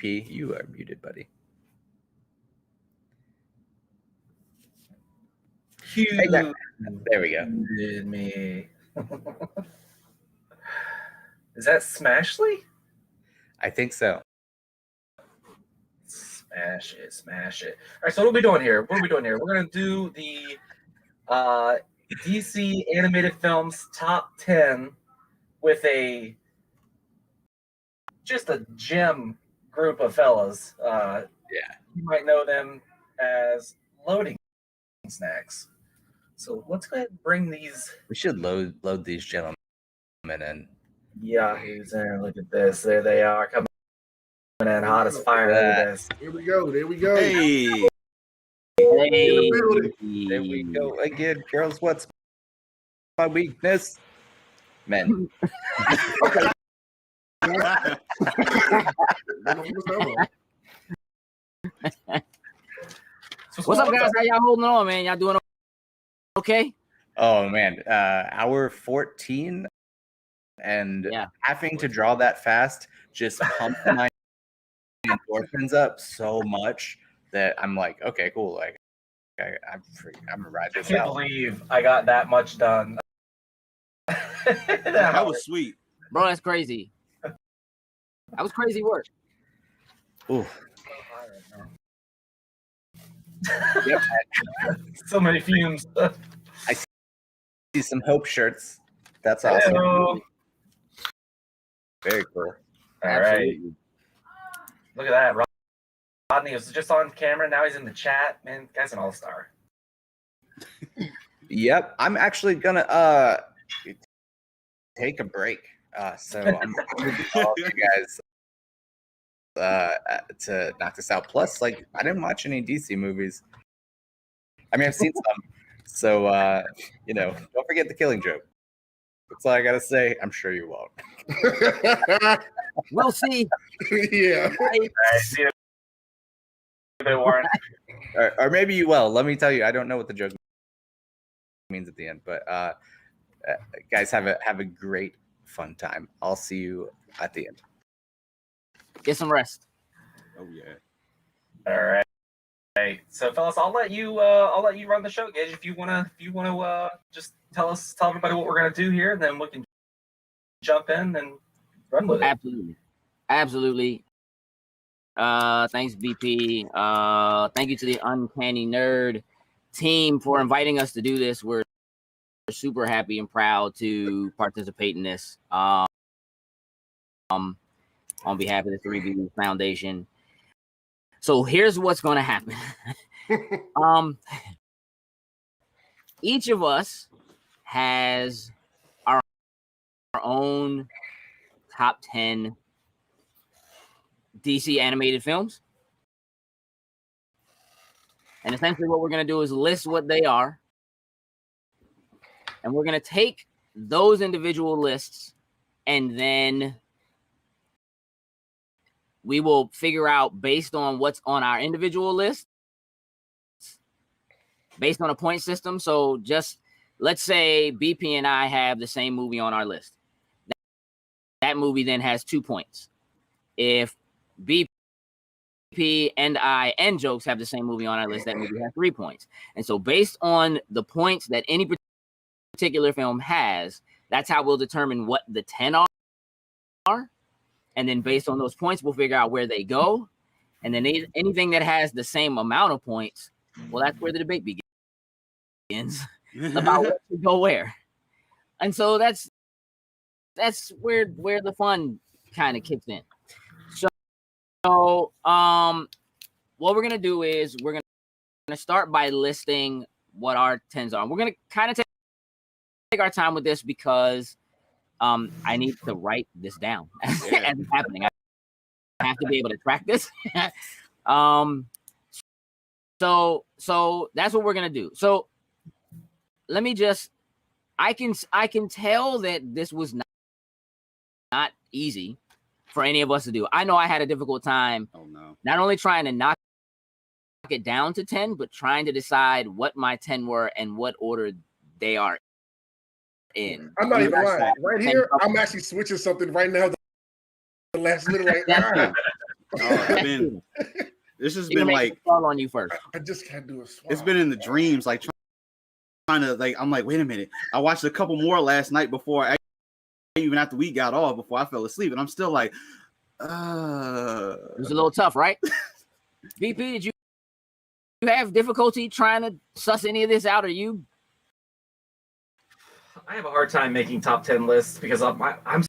BP, you are muted, buddy. Hey, there we go. Me. Is that Smashly? I think so. Smash it. All right, so what are we doing here? We're going to do the DC animated films top 10 with just a gem group of fellas. You might know them as Loading Snacks. So let's go ahead and bring these. We should load these gentlemen in. Yahoos in. Look at this. There they are coming in hot as fire. Look at this. Here we go. There we go. Hey. There we go again, girls. What's my weakness? Men. Okay. What's up, guys? How y'all holding on, man? Y'all doing okay? Oh man, hour 14, and having to draw that fast just pumped my endorphins up so much that I'm like, okay, cool. Like, I'm gonna ride this out. I can't believe I got that much done. That was sweet, bro. That's crazy. That was crazy work. Ooh. Yep. So many fumes. I see some Hope shirts. That's awesome. Hello. Very cool. All right. Look at that. Rodney was just on camera. Now he's in the chat. Man, guy's an all-star. Yep. I'm actually gonna take a break. So I'm gonna do all you guys to knock this out. Plus, like, I didn't watch any DC movies. I mean, I've seen some. So don't forget the Killing Joke. That's all I gotta say. I'm sure you won't. We'll see. Yeah. They weren't. Or maybe you will. Let me tell you, I don't know what the joke means at the end, but guys, have a great fun time. I'll see you at the end. Get some rest. Oh yeah. All right. Hey, so fellas, I'll let you run the show, Gage. If you wanna just tell everybody what we're gonna do here, then we can jump in and run with it. Absolutely. Thanks, BP. Thank you to the Uncanny Nerd team for inviting us to do this. We're super happy and proud to participate in this. On behalf of the 3B Foundation. So here's what's going to happen. Each of us has our own top 10 DC animated films. And essentially what we're going to do is list what they are. And we're going to take those individual lists and then we will figure out, based on what's on our individual list, based on a point system. So just let's say BP and I have the same movie on our list. That movie then has 2 points. If BP and I and Jokes have the same movie on our list, that movie has 3 points. And so based on the points that any particular film has, that's how we'll determine what the 10 are. And then based on those points, we'll figure out where they go. And then anything that has the same amount of points, well, that's where the debate begins about what to go where. And so that's where the fun kind of kicks in. So what we're going to do is we're going to start by listing what our 10s are. We're going to kind of take our time with this because I need to write this down as it's happening. I have to be able to track this. So that's what we're gonna do. So let me just, I can tell that this was not easy for any of us to do. I know I had a difficult time. Oh no! Not only trying to knock it down to 10, but trying to decide what my 10 were and what order they are in. I'm not even lying. Right here, I'm actually switching something right now. The last minute right now. This has been like fall on you first. I just can't do a swap. It's been in the dreams, like trying to like. I'm like, wait a minute. I watched a couple more last night before, even after we got off, before I fell asleep, and I'm still like, It was a little tough, right? VP, did you have difficulty trying to suss any of this out? Or you? I have a hard time making top 10 lists because I'm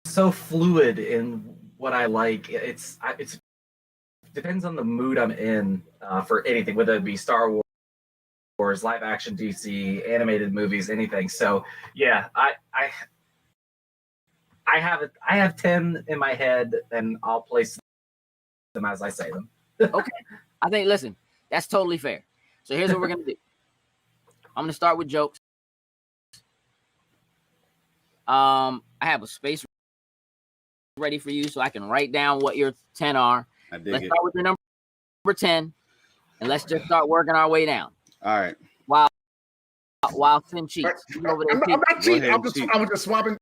so fluid in what I like. It's depends on the mood I'm in for anything, whether it be Star Wars, live action DC, animated movies, anything. So yeah, I have 10 in my head, and I'll place them as I say them. Okay, I think. Listen, that's totally fair. So here's what we're gonna do. I'm gonna start with jokes. I have a space ready for you, so I can write down what your 10 are. Let's start with your number 10, and let's just start working our way down. All right. While Tim cheats. I'm not cheating. I'm just swapping.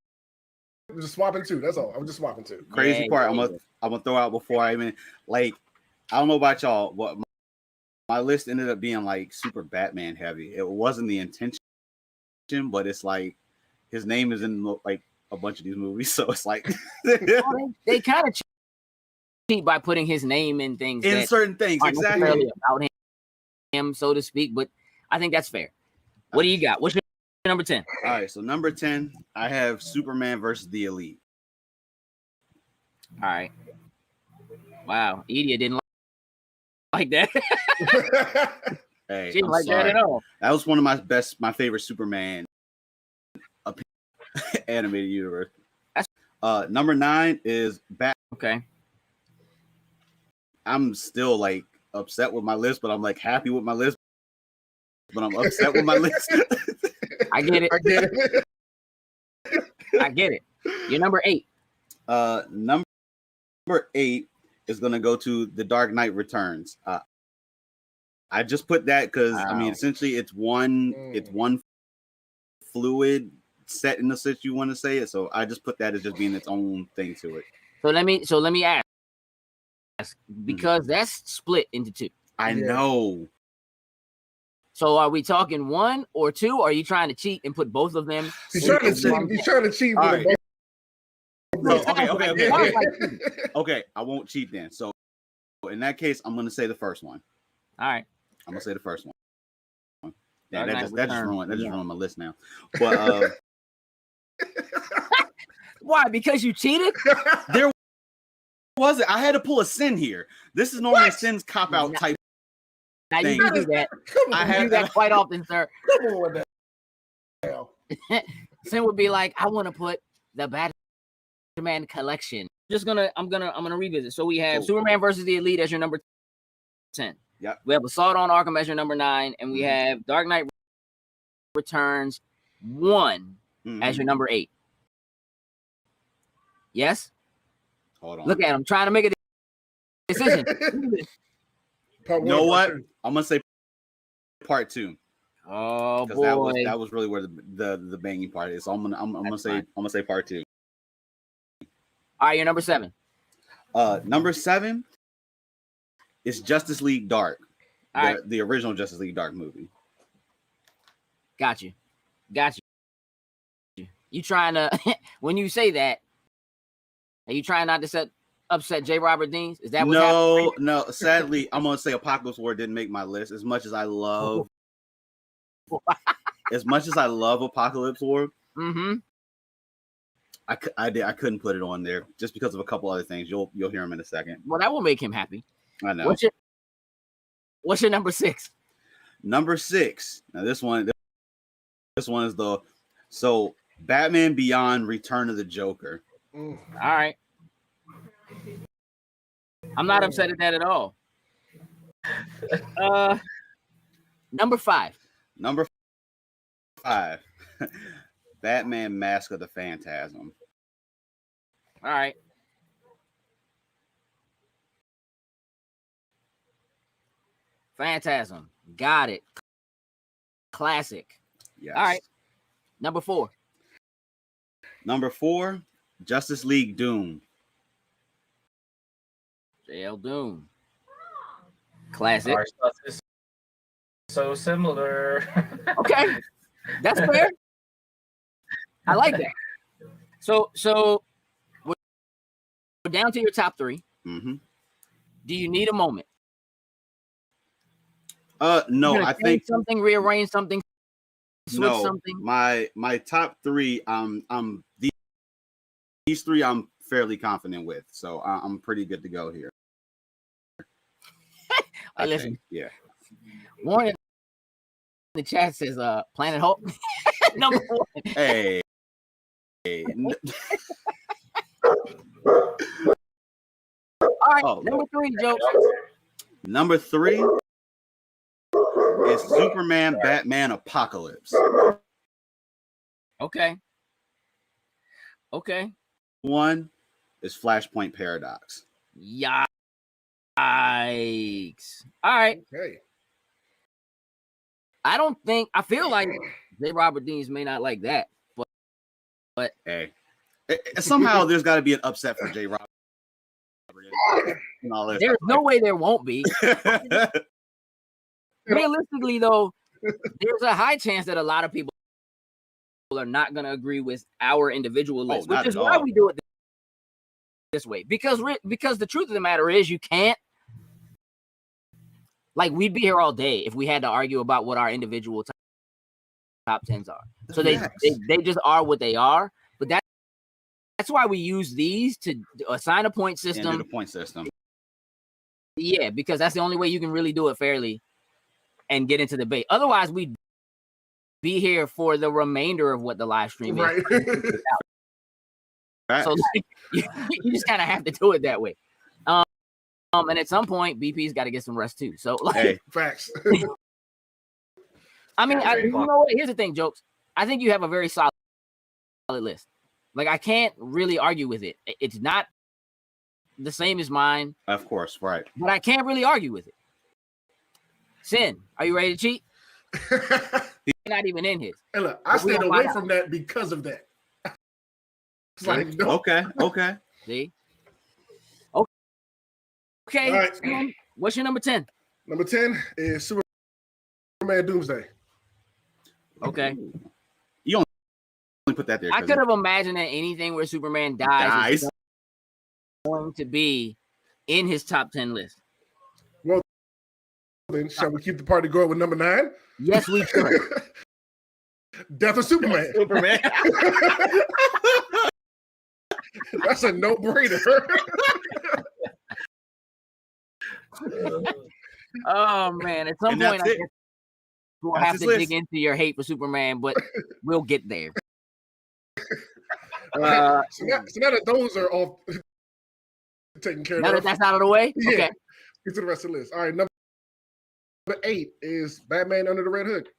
I'm just swapping two. That's all. I'm just swapping two. Crazy part. I'm gonna throw out before I even like. I don't know about y'all, but my list ended up being like super Batman heavy. It wasn't the intention, but it's like his name is in like a bunch of these movies, so it's like they kind of cheat by putting his name in things in certain things, exactly about him, so to speak. But I think that's fair. What do you got? What's your number 10? All right, so number 10, I have Superman versus the Elite. All right. Wow, Edia didn't like that. Hey, she didn't like that at all. That was one of my favorite Superman animated universe. Number 9 is Bat. Okay. I'm still like upset with my list, but I'm like happy with my list, but I'm upset with my list. I get it. I get it. You're number 8. Number 8 is gonna go to The Dark Knight Returns. I just put that because I mean essentially it's one fluid set in the sense you want to say it. So I just put that as just being its own thing to it. So let me ask, because that's split into 2. I know. So are we talking 1 or 2? Or are you trying to cheat and put both of them? He's trying to cheat. Right. Okay, I won't cheat then. So in that case, I'm gonna say the first one. All right. I'm gonna say the first one. Yeah, that just ruined my list now. But why? Because you cheated? There wasn't. I had to pull a sin here. This is normally a sin's cop out type. Now you do that. I do that quite often, sir. Come on with that. Sin would be like, I want to put the Batman collection. I'm gonna revisit. So we have Superman versus the Elite as your number 10. Yeah. We have Assault on Arkham as your number 9, and we have Dark Knight Returns 1 as your number 8. Yes? Hold on. Look at him trying to make a decision. You know what? I'm gonna say part 2. Oh boy, that was really where the banging part is. So I'm gonna say part 2. All right, you're number 7. Number 7 is Justice League Dark, the original Justice League Dark movie. Got you. You trying to when you say that? Are you trying not to upset J. Robert Deans? Is that what's happening? No. Sadly, I'm gonna say Apocalypse War didn't make my list. As much as I love Apocalypse War, I couldn't put it on there just because of a couple other things. You'll hear him in a second. Well, that will make him happy. I know. What's your number 6? Number 6. Now this one is so Batman Beyond: Return of the Joker. All right. I'm not upset at that at all. Number 5. Number 5. Batman: Mask of the Phantasm. All right. Phantasm. Got it. Classic. Yes. All right. Number 4. Number 4, Justice League Doom. JL Doom. Classic. Our stuff is so similar. Okay, that's fair. I like that. So we're down to your top 3. Mm-hmm. Do you need a moment? No, I think something, rearrange something, switch something. My top 3, these 3 I'm fairly confident with, so I'm pretty good to go here. Hey, listen, yeah. Warren in the chat says, Planet Hulk, number 1. Hey. All right, number 3, Jokes. Number 3 is Superman, Batman, Apocalypse. Okay. 1 is Flashpoint Paradox. Yikes. All right. Okay. I feel like J. Robert Deans may not like that, but hey, somehow there's got to be an upset for J. Robert. There's no way there won't be. Realistically, though, there's a high chance that a lot of people are not going to agree with our individual list, which is why we do it this way. Because the truth of the matter is, you can't. Like, we'd be here all day if we had to argue about what our individual top 10s are. So they just are what they are. But that's why we use these to assign a point system. And do the point system. Yeah, because that's the only way you can really do it fairly and get into debate. Otherwise, we'd be here for the remainder of what the live stream is. Right. So like, you just kind of have to do it that way. And at some point, BP's got to get some rest too. So like, hey, facts. I mean, you know what? Here's the thing, Jokes. I think you have a very solid list. Like, I can't really argue with it. It's not the same as mine. Of course, right. But I can't really argue with it. Sin, are you ready to cheat? He's not even in his. And look, I stayed away from that because of that. It's like, no. Okay. See? Okay. All right. What's your number 10? Number 10 is Superman Doomsday. Okay. You only put that there. I could have imagined that anything where Superman dies is going to be in his top 10 list. Well, then shall we keep the party going with number 9? Yes, we should. Death of Superman. That's a no-brainer. Oh man! At some point, I guess we'll have to dig into your hate for Superman, but we'll get there. So now that those are all taken care of. Now that that's out of the way, yeah. Okay. Get to the rest of the list. All right, number 8 is Batman Under the Red Hood.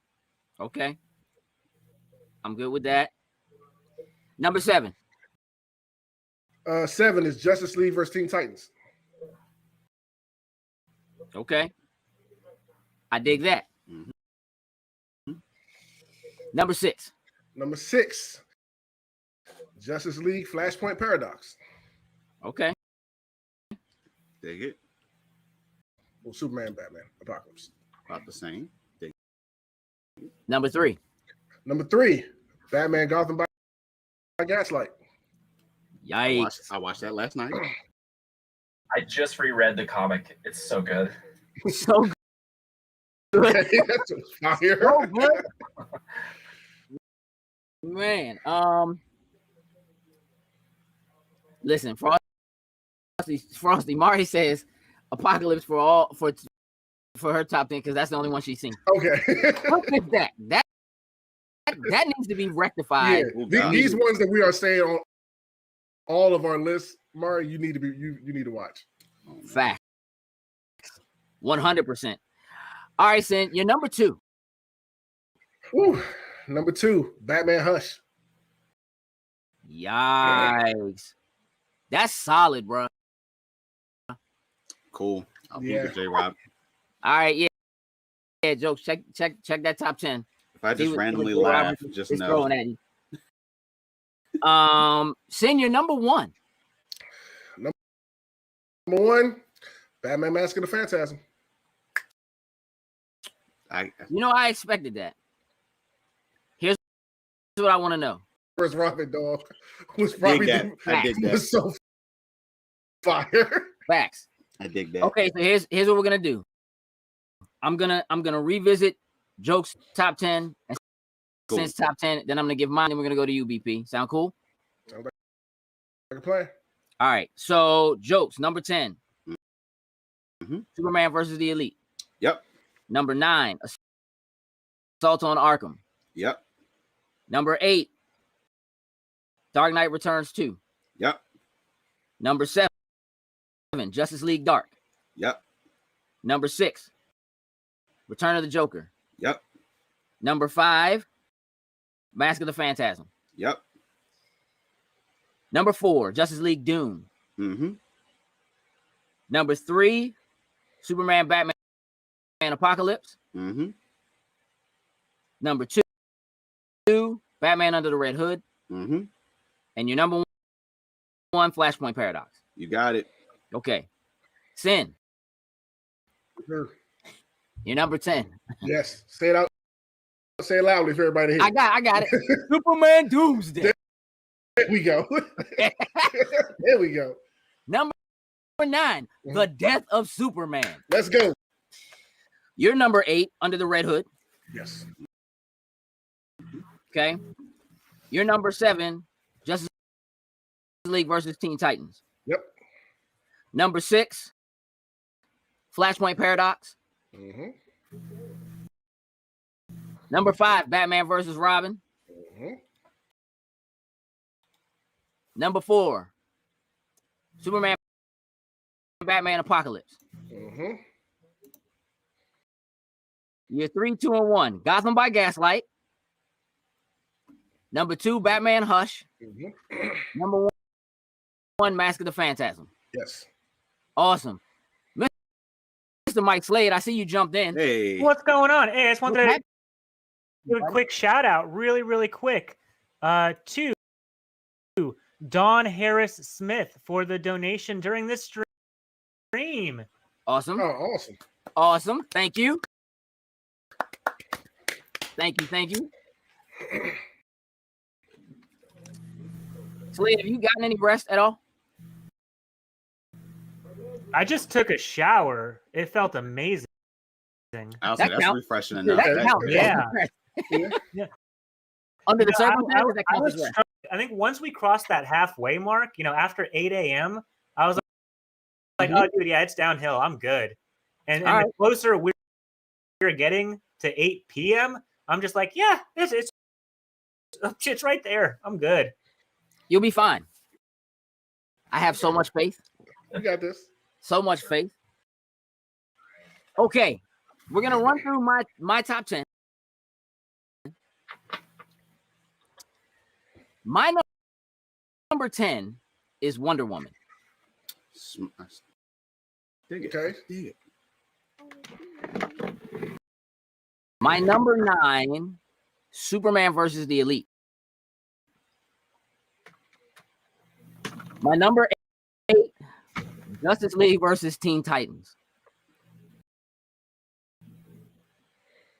Okay, I'm good with that. Number 7. 7 is Justice League versus Teen Titans. Okay, I dig that. Mm-hmm. Number 6. Number 6, Justice League Flashpoint Paradox. Okay, dig it. Well, Superman, Batman, Apocalypse. About the same. Dig it. Number 3. Number 3, Batman Gotham by Gaslight. Yikes! I watched that last night. I just reread the comic. It's so good. So good. That's fire. So good. Man, listen, Frosty Mari says Apocalypse for her top 10 because that's the only one she's seen. Okay. What is that? That needs to be rectified. Yeah. These ones that we are saying on all of our lists, Mari, you need to watch. Fact. 100%. All right, Sin, you're number 2. Ooh, number 2, Batman Hush. Yikes. That's solid, bro. Cool. I'll keep it, J-Rob. All right, yeah. Jokes. Check that top 10. If I just randomly laugh, just know. Throwing at you. Sin, you're number 1. Number 1, Batman Mask of the Phantasm. I expected that. Here's what I want to know. Where's Robin, dog? Was probably I dig that. Was so fire. Facts. I dig that. Okay, so here's what we're gonna do. I'm gonna revisit Jokes top 10 and since top 10. Then I'm gonna give mine. And we're gonna go to you, BP. Sound cool? Sounds like a plan. All right. So Jokes number 10. Superman versus the Elite. Yep. Number 9. Assault on Arkham. Yep. Number 8. Dark Knight Returns 2. Yep. Number 7. Justice League Dark. Yep. Number 6. Return of the Joker. Yep. Number 5. Mask of the Phantasm. Yep. Number 4. Justice League Doom. Number 3. Superman Batman Apocalypse. Number 2. Batman Under the Red Hood. And your number 1, Flashpoint Paradox. You got it. Okay. Sin. Sure. You're number 10. Yes. Say it out. Say it loudly for everybody to hear. I got it. Superman Doomsday. There we go. There we go. Number 9, The Death of Superman. Let's go. You're number 8, Under the Red Hood. Yes. Okay. You're number 7, Justice League versus Teen Titans. Yep. Number 6, Flashpoint Paradox. Number 5, Batman versus Robin. Number 4, Superman Batman Apocalypse. You're 3, 2, and 1. Gotham by Gaslight. Number 2, Batman Hush. Number 1, Mask of the Phantasm. Yes. Awesome. Mr. Mike Slade, I see you jumped in. Hey. What's going on? Hey, I just wanted to do a quick shout out, really quick, to Dawn Harris Smith for the donation during this stream. Awesome. Oh, awesome. Awesome. Thank you. Thank you. Slade, have you gotten any rest at all? I just took a shower. It felt amazing. I'll say that's refreshing enough. Yeah. Under the circumstances, I think once we crossed that halfway mark, after 8 a.m., I was like, oh, dude, yeah, it's downhill. I'm good. And the closer we're getting to 8 p.m., I'm just like, yeah, it's right there. I'm good. You'll be fine. I have so much faith. You got this. So much faith. Okay, we're gonna run through my top 10. My number 10 is Wonder Woman. Okay. My number 9, Superman versus the Elite. My number 8, Justice League versus Teen Titans.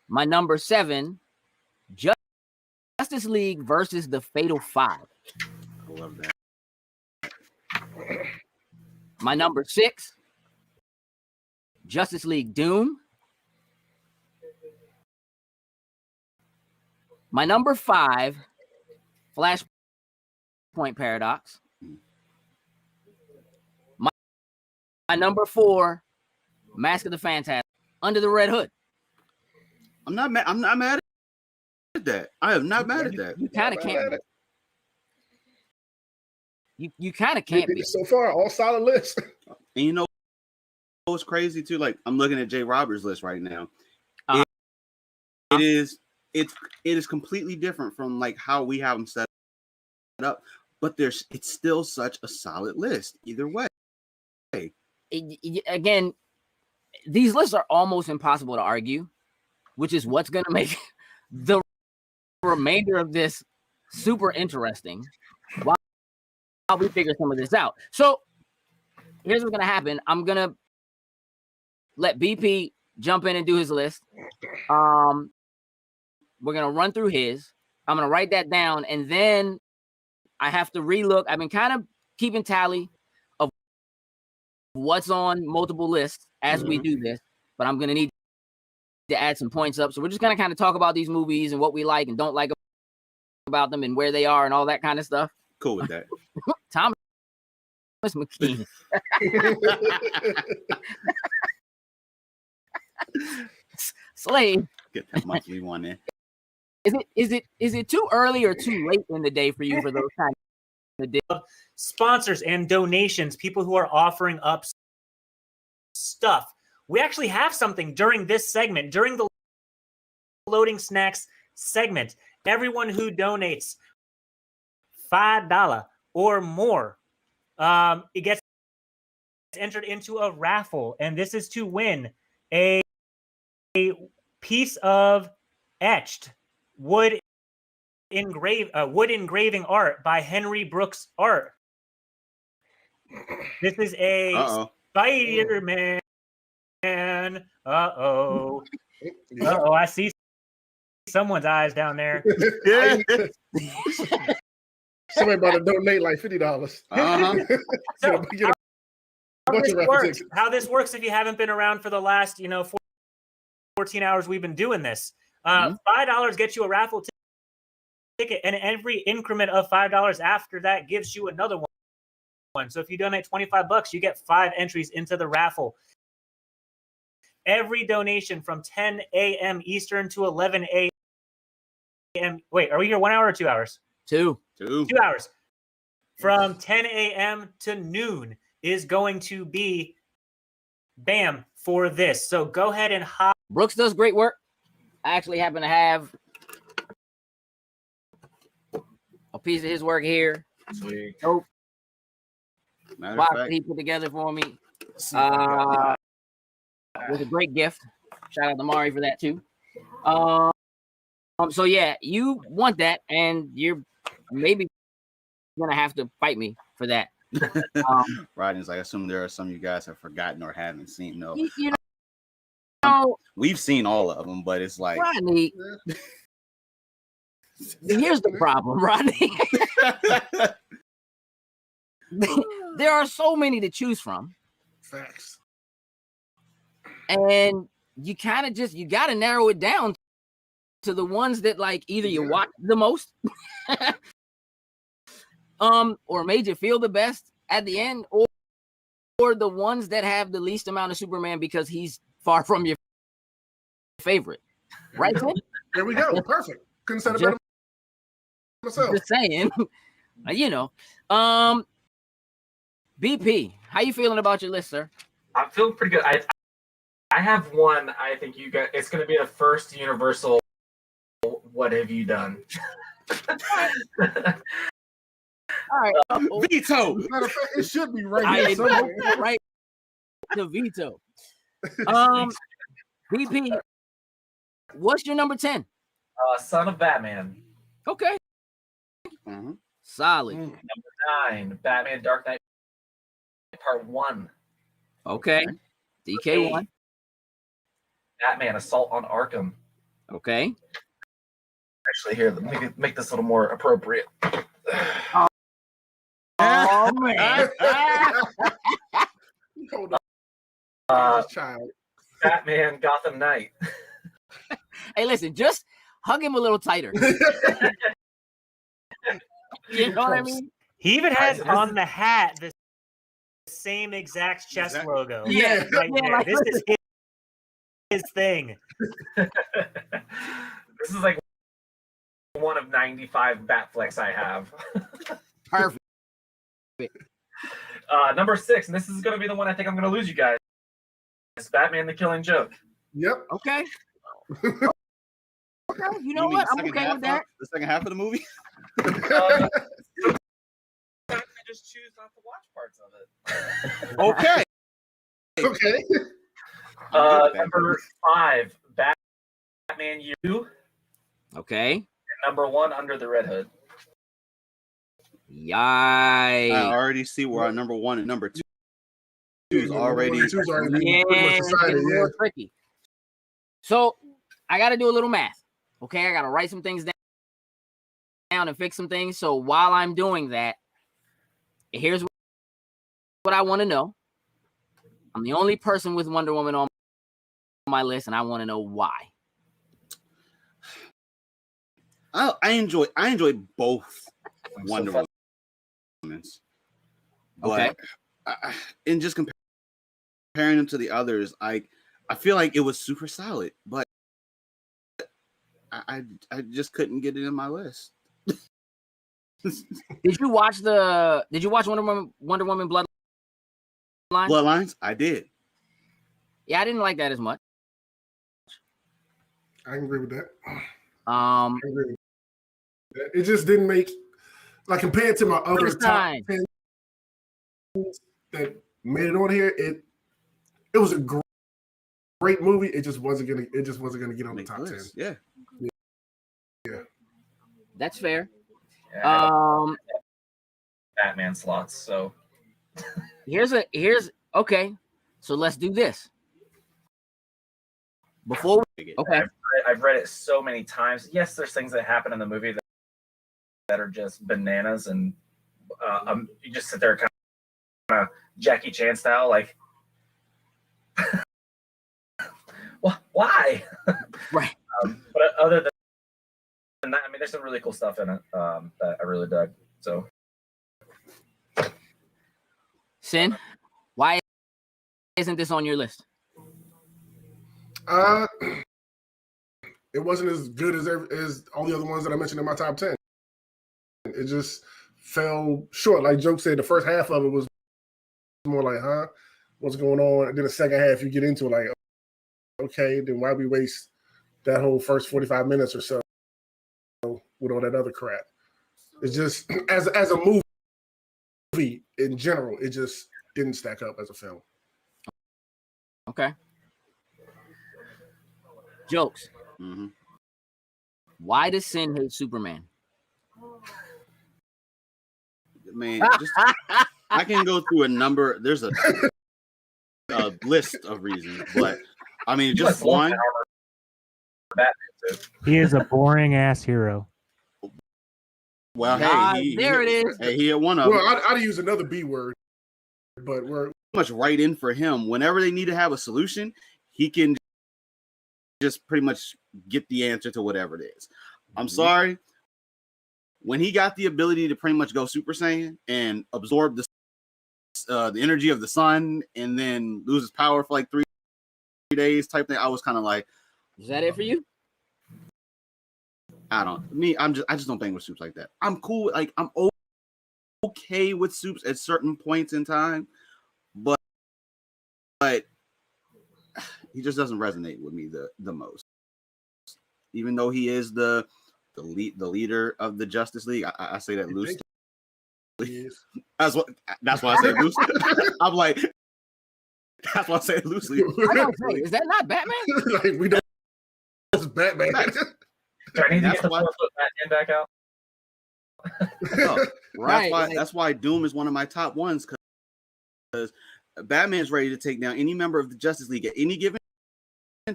My number 7, Justice League versus the Fatal 5. I love that. My number 6, Justice League Doom. My number 5, Flashpoint Paradox. My number 4, Mask of the Phantasm. Under the Red Hood. I'm not mad at that. I am not mad at that. You kind of can't. You kind of can't be. So far, all solid lists. And you know what's crazy too? Like I'm looking at Jay Roberts' list right now. It is completely different from like how we have them set up, but it's still such a solid list either way. Again, these lists are almost impossible to argue, which is what's going to make the remainder of this super interesting while we figure some of this out. So here's what's going to happen. I'm going to let BP jump in and do his list. We're gonna run through his. I'm gonna write that down, and then I have to relook. I've been kind of keeping tally of what's on multiple lists as we do this, but I'm gonna need to add some points up. So we're just gonna kind of talk about these movies and what we like and don't like about them and where they are and all that kind of stuff. Cool with that. Thomas McKean. Slade. Get that monthly one in. Is it too early or too late in the day for you for those kind of deals? Sponsors and donations, people who are offering up stuff. We actually have something during this segment, during the Loading Snacks segment. Everyone who donates $5 or more, it gets entered into a raffle, and this is to win a piece of etched wood engraving art by Henry Brooks Art. This is a Spider-Man. Uh-oh. I see someone's eyes down there. Somebody about to donate like $50. So how this works, if you haven't been around for the last 14 hours we've been doing this, $5 gets you a raffle ticket, and every increment of $5 after that gives you another one. So if you donate $25, you get 5 entries into the raffle. Every donation from 10 a.m. Eastern to 11 a.m. Wait, are we here 1 hour or 2 hours? 2 hours. From 10 a.m. to noon is going to be BAM for this. So go ahead and hop. Brooks does great work. I actually happen to have a piece of his work here. Sweet. Nope. Matter Box of fact, he put together for me. It was a great gift. Shout out to Mari for that too. So yeah, you want that, and you're maybe gonna have to fight me for that. Rodney's like, I assume there are some you guys have forgotten or haven't seen. No, You know, we've seen all of them, but it's like Rodney. Here's the problem, Rodney. There are so many to choose from. Facts. And you kind of you got to narrow it down to the ones that like either you watch the most or made you feel the best at the end, or the ones that have the least amount of Superman because he's far from your favorite. Right? There we go. Perfect. Couldn't say it better myself. Just saying. BP, how you feeling about your list, sir? I'm feeling pretty good. I have one. I think you got. It's going to be the first universal. What have you done? All right. veto. Matter of fact, it should be right here somewhere. Right to veto. BP, what's your number 10? Son of Batman. Okay. Solid. Number 9, Batman Dark Knight Part 1. Okay. DK1. Batman Assault on Arkham. Okay. Actually, here, let me make this a little more appropriate. Oh man. Hold on. Child. Batman Gotham Knight. Hey, listen, just hug him a little tighter. You know what I mean? He even has on the hat the same exact chest logo. Yeah. Right there. Like, this is his thing. This is like one of 95 Batflex I have. Perfect. Number 6, and this is going to be the one I think I'm going to lose you guys. It's Batman the Killing Joke. Yep. Okay. Okay. You know what? I'm okay with that. The second half of the movie. I just choose not to watch parts of it. Okay. Okay. Number 5, Batman U. Okay. And number 1, Under the Red Hood. Yikes. I already see where our number 1 and number 2 two's already more tricky. So I got to do a little math. Okay, I got to write some things down and fix some things. So while I'm doing that, here's what I want to know. I'm the only person with Wonder Woman on my list, and I want to know why. I enjoy both Wonder Womans, but in just comparing them to the others, I feel like it was super solid, but I just couldn't get it in my list. Did you watch Wonder Woman Bloodlines? Bloodlines? I did. Yeah, I didn't like that as much. I can agree with that. I agree with that. It just didn't make, like, compared to my other top 10 that made it on here. It was a great movie. It just wasn't gonna get on the top 10. Yeah. That's fair. Yeah, Batman slots. So here's okay. So let's do this. Before we, I've read it so many times. Yes, there's things that happen in the movie that are just bananas, and you just sit there kind of Jackie Chan style, like, why? Right. But other than that, I mean, there's some really cool stuff in it that I really dug. So, Sin, why isn't this on your list? It wasn't as good as all the other ones that I mentioned in my top 10. It just fell short. Like Joke said, the first half of it was more like, huh, what's going on? And then the second half, you get into it like, okay, then why we waste that whole first 45 minutes or so with all that other crap? It's just, as a movie in general, it just didn't stack up as a film. Okay. Jokes. Mm-hmm. Why does Sin hate Superman? Man, I can go through a number. There's a list of reasons, but I mean, just one. He is a boring ass hero. Well, there it is. Hey, he had one of them. Well, I'd use another B word, but we're much right in for him. Whenever they need to have a solution, he can just pretty much get the answer to whatever it is. I'm sorry. When he got the ability to pretty much go Super Saiyan and absorb the energy of the sun and then lose his power for like 3 days type thing, I was kind of like, is that it for you? I just don't think with Supes like that. I'm cool. Like, I'm okay with Supes at certain points in time, but he just doesn't resonate with me the most. Even though he is the leader of the Justice League, I say that loosely. That's why I say loosely. I'm like, that's why I say it loosely. I don't say, is that not Batman? Like, we don't. It's Batman. Do I need to get the 4-foot Batman back out? No, right. That's why Doom is one of my top ones, because Batman's ready to take down any member of the Justice League at any given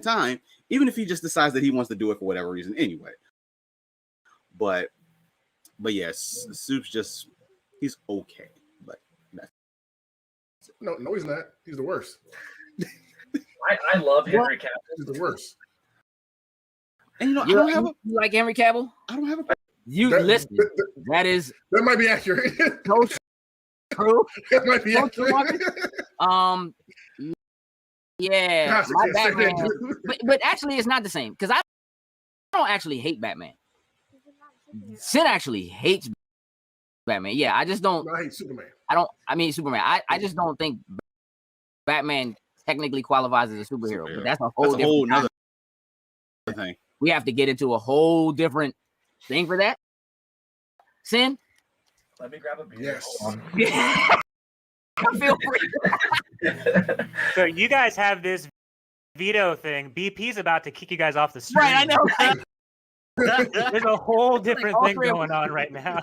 time, even if he just decides that he wants to do it for whatever reason anyway. But yes, Soup's just, he's okay. But no, he's not. He's the worst. I love Henry Cavill. He's the worst. And you like Henry Cavill? I don't have a listen. That might be accurate. So true. That might be accurate. Yeah, my Batman. But actually, it's not the same because I don't actually hate Batman. Sid actually hates Batman. Yeah, I just don't. No, I hate Superman. I mean Superman. I just don't think Batman technically qualifies as a superhero. But that's a whole nother thing. We have to get into a whole different thing for that. Sin? Let me grab a beer. Yes. Feel free. So you guys have this veto thing. BP's about to kick you guys off the street. Right, I know. Right? There's a whole different thing going on right now.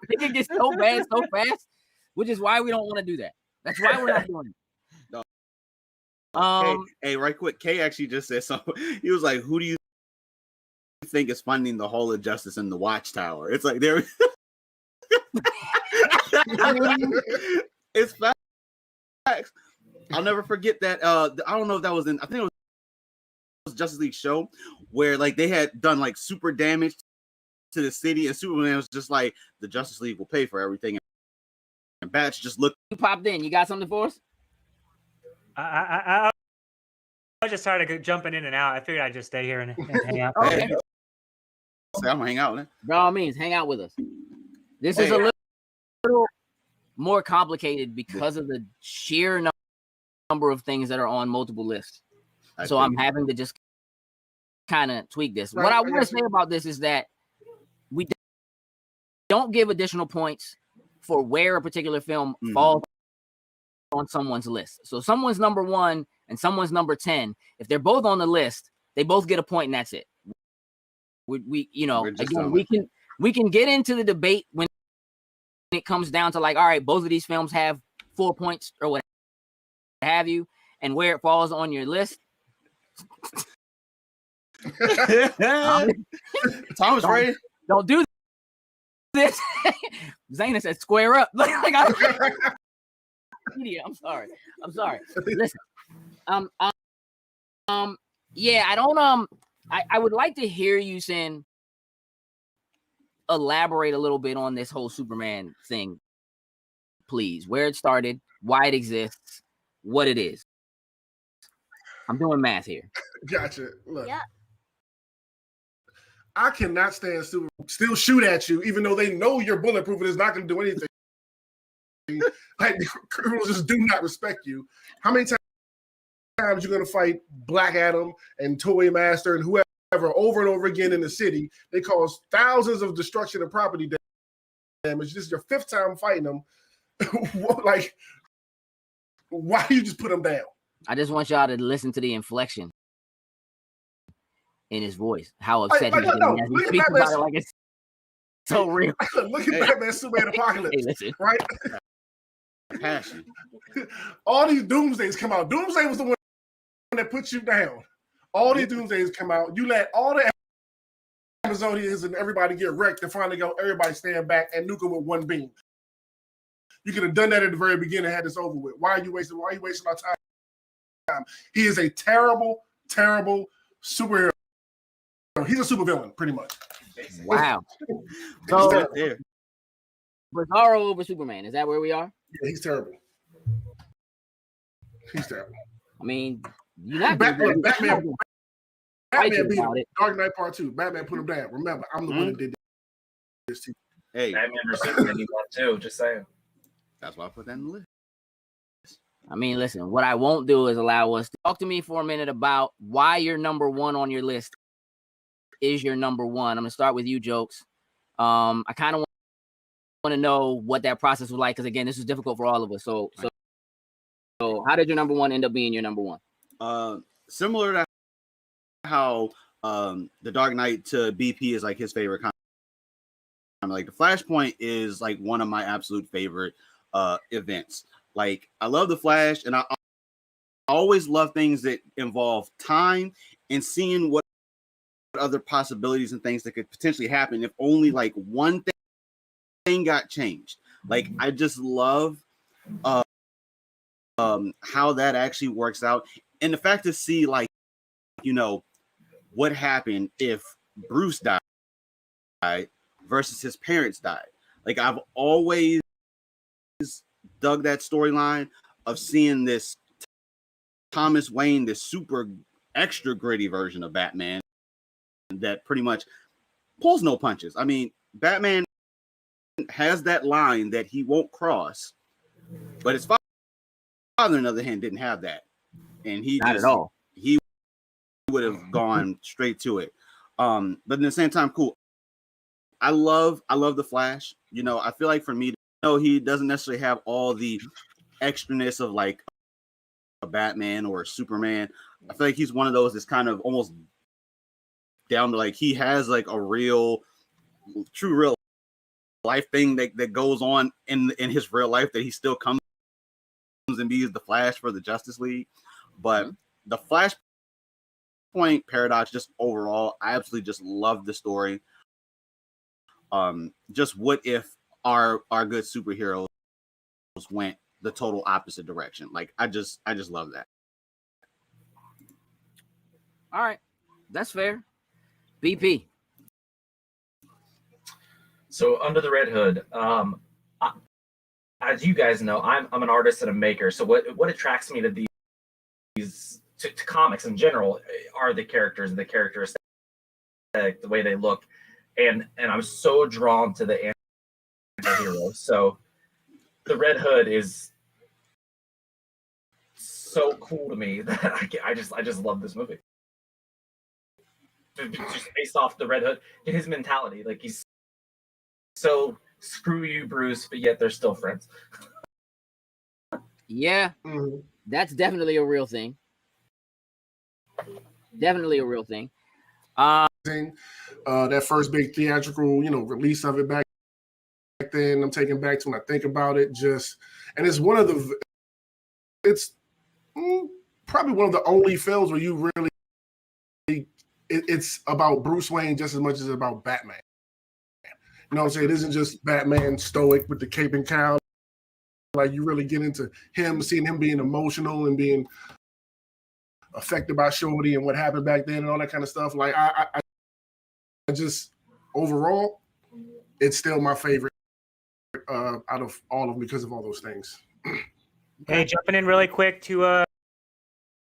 It can get so bad so fast, which is why we don't want to do that. That's why we're not doing it. No. Hey, right quick. Kay actually just said something. He was like, "Who do you think is funding the Hall of Justice in the Watchtower?" It's like there. It's facts. I'll never forget that. I don't know if that was I think it was Justice League show where like they had done like super damage to the city, and Superman was just like, the Justice League will pay for everything. And Batch just looked. You popped in. You got something for us? I just started jumping in and out. I figured I'd just stay here and hang out. Okay. Hey, I'm gonna hang out, man. By all means, hang out with us. This is a little more complicated because of the sheer number of things that are on multiple lists. So I'm having to just kind of tweak this. Right, what I want to say about this is that we don't give additional points for where a particular film falls on someone's list. So someone's number 1 and someone's number 10. If they're both on the list, they both get a point, and that's it. We again, we can get into the debate when it comes down to like, all right, both of these films have 4 points or what have you, and where it falls on your list. Thomas Ray, don't do this. Zayna said, "Square up." I'm sorry. Listen, yeah, I don't. I would like to hear you, Sin, elaborate a little bit on this whole Superman thing, please. Where it started, why it exists, what it is. I'm doing math here. Gotcha. Look. Yeah. I cannot stand Superman still shoot at you, even though they know you're bulletproof and it's not going to do anything. Like, criminals just do not respect you. How many times you're going to fight Black Adam and Toy Master and whoever over and over again in the city? They cause thousands of destruction and property damage. This is your 5th time fighting them. Like, why do you just put them down? I just want y'all to listen to the inflection in his voice. How upset he's getting as he speaks about it like it's so real. Look at Batman, Superman, Apocalypse. Hey, listen. Right? passion. All these doomsdays come out. Doomsday was the one that put you down. All these doomsdays come out. You let all the Amazonians and everybody get wrecked and finally go, everybody stand back and nuke them with one beam. You could have done that at the very beginning and had this over with. Why are you wasting our time? He is a terrible, terrible superhero. He's a supervillain, pretty much. Wow. So, Bizarro over Superman. Is that where we are? Yeah, he's terrible. He's terrible. I mean, you're not Batman beat him. it. Dark Knight Part 2. Batman put him down. Remember, I'm the one that did this too. Hey, Batman versus Superman he won too. Just saying. That's why I put that in the list. I mean, listen, what I won't do is allow us to talk to me for a minute about why your number 1 on your list is your number 1. I'm going to start with you, Jokes. I kind of want to know what that process was like, because, again, this is difficult for all of us. So how did your number 1 end up being your number 1? Similar to how the Dark Knight to BP is like his favorite kind. Like the Flashpoint is like one of my absolute favorite events. Like I love the Flash, and I always love things that involve time and seeing what other possibilities and things that could potentially happen if only like one thing got changed. Like I just love how that actually works out, and the fact to see like, you know, what happened if Bruce died versus his parents died. Like I've always dug that storyline of seeing this Thomas Wayne, this super extra gritty version of Batman that pretty much pulls no punches. I mean, Batman has that line that he won't cross, but his father, on the other hand, didn't have that, and he not at all. He would have gone straight to it. But at the same time, cool. I love the Flash. You know, I feel like for me, he doesn't necessarily have all the extraness of like a Batman or a Superman. I feel like he's one of those that's kind of almost down to like he has like a real life thing that goes on in his real life that he still comes and be the Flash for the Justice League. But the Flashpoint paradox, just overall, I absolutely just love the story. Just what if our good superheroes went the total opposite direction? Like I just love that. All right, that's fair. BP. So Under the Red Hood, as you guys know, I'm an artist and a maker. So what attracts me to these to comics in general are the characters, the characteristics, the way they look, and I'm so drawn to the anti-hero. So the Red Hood is so cool to me that I just love this movie. Just based off the Red Hood and his mentality, like he's so screw you, Bruce, but yet they're still friends. Yeah, that's definitely a real thing. Definitely a real thing. That first big theatrical, release of it back then, I'm taken back to when I think about it. And it's probably one of the only films where you really, it's about Bruce Wayne just as much as it's about Batman. You know what I'm saying? It isn't just Batman stoic with the cape and cowl. Like you really get into him, seeing him being emotional and being affected by Shorty and what happened back then and all that kind of stuff. Like I just overall, it's still my favorite out of all of them because of all those things. Hey, jumping in really quick to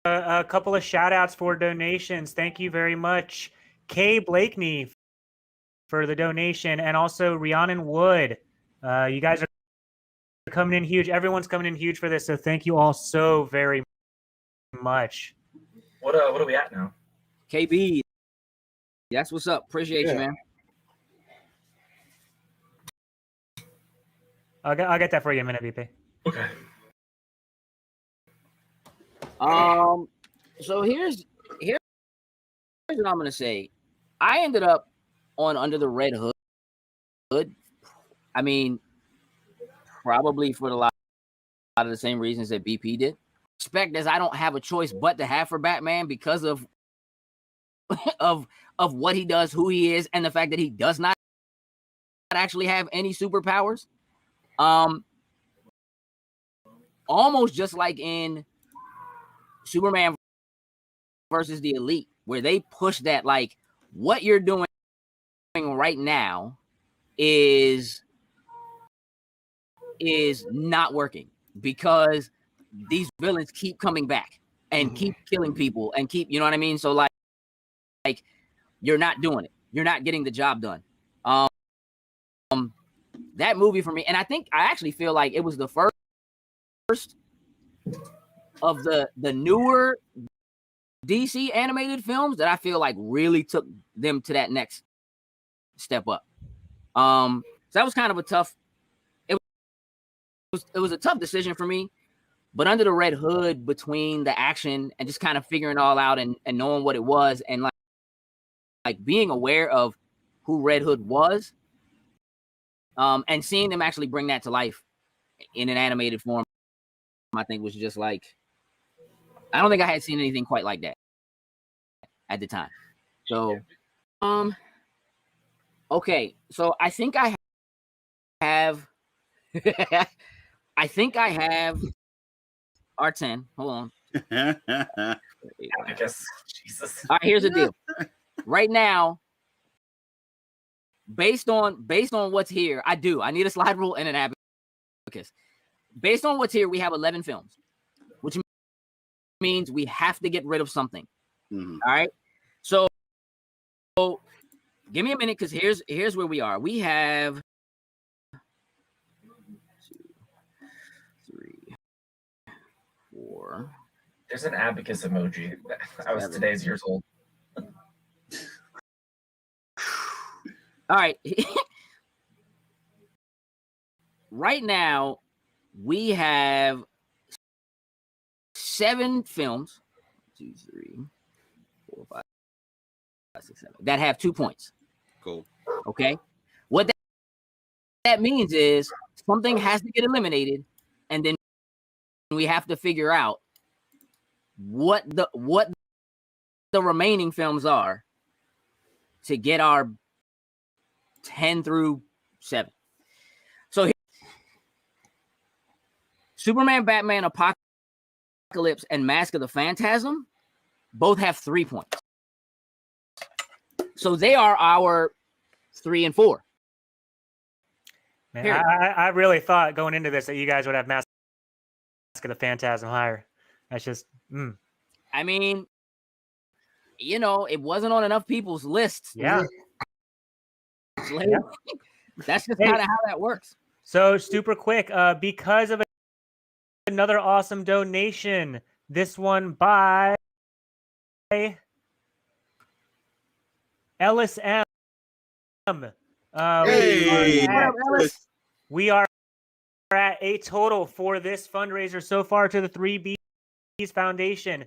a couple of shout outs for donations. Thank you very much, Kay Blakeney, for the donation, and also Rhiannon Wood. You guys are coming in huge. Everyone's coming in huge for this, so thank you all so very much. What are we at now? KB, that's what's up. Appreciate you, man. I'll get that for you in a minute, VP. Okay. So here's what I'm gonna say. I ended up on Under the Red Hood. I mean, probably for a lot of the same reasons that BP did. Respect as I don't have a choice but to have for Batman because of what he does, who he is, and the fact that he does not actually have any superpowers. Almost just like in Superman versus the Elite, where they push that, like, what you're doing right now is not working because these villains keep coming back and keep killing people and keep, you know what I mean? So like you're not doing it. You're not getting the job done. That movie for me, and I actually feel like it was the first of the newer DC animated films that I feel like really took them to that next step up. So that was kind of a tough. It was a tough decision for me, but Under the Red Hood, between the action and just kind of figuring it all out and knowing what it was and like being aware of who Red Hood was, and seeing them actually bring that to life in an animated form, I think was just like, I don't think I had seen anything quite like that at the time. So, okay, so I think I have R10. Hold on. I guess. Jesus. All right, here's the deal. Right now, based on what's here, I need a slide rule and an abacus. Based on what's here, we have 11 films, which means we have to get rid of something. All right. So give me a minute, because here's where we are. We have 2, 3, 4. There's an abacus emoji. I was today's years old. All right. Right now, we have 7 films. 2, 3, 4, 5, 6, 7 that have 2 points. Cool. Okay. What that means is something has to get eliminated, and then we have to figure out what the remaining films are to get our 10 through 7. So Superman, Batman, Apocalypse, and Mask of the Phantasm both have 3 points. So they are our 3 and 4. Man, I really thought going into this that you guys would have Mask of the Phantasm higher. That's just, I mean, you know, it wasn't on enough people's lists. Yeah. Yeah. That's just kind of how that works. So super quick, because of another awesome donation, this one by Ellis M. We are at a total for this fundraiser so far to the 3Bs Foundation,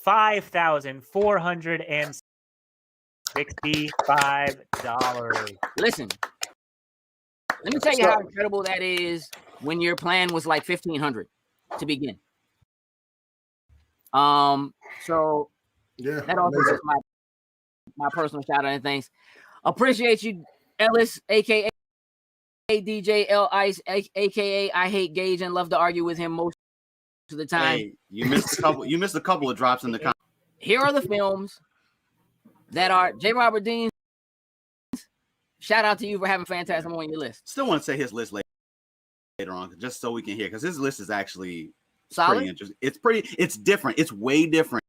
$5,465. Listen, let me tell you how incredible that is when your plan was like $1,500 to begin. So yeah, that also is my personal shout out and thanks. Appreciate you, Ellis, aka DJ L Ice, aka I hate Gage and love to argue with him most of the time. Hey, you missed a couple of drops in the comments. Here are the films that are J. Robert Dean. Shout out to you for having Phantasm on your list. Still want to say his list later on, just so we can hear, because his list is actually solid. Pretty interesting. It's different. It's way different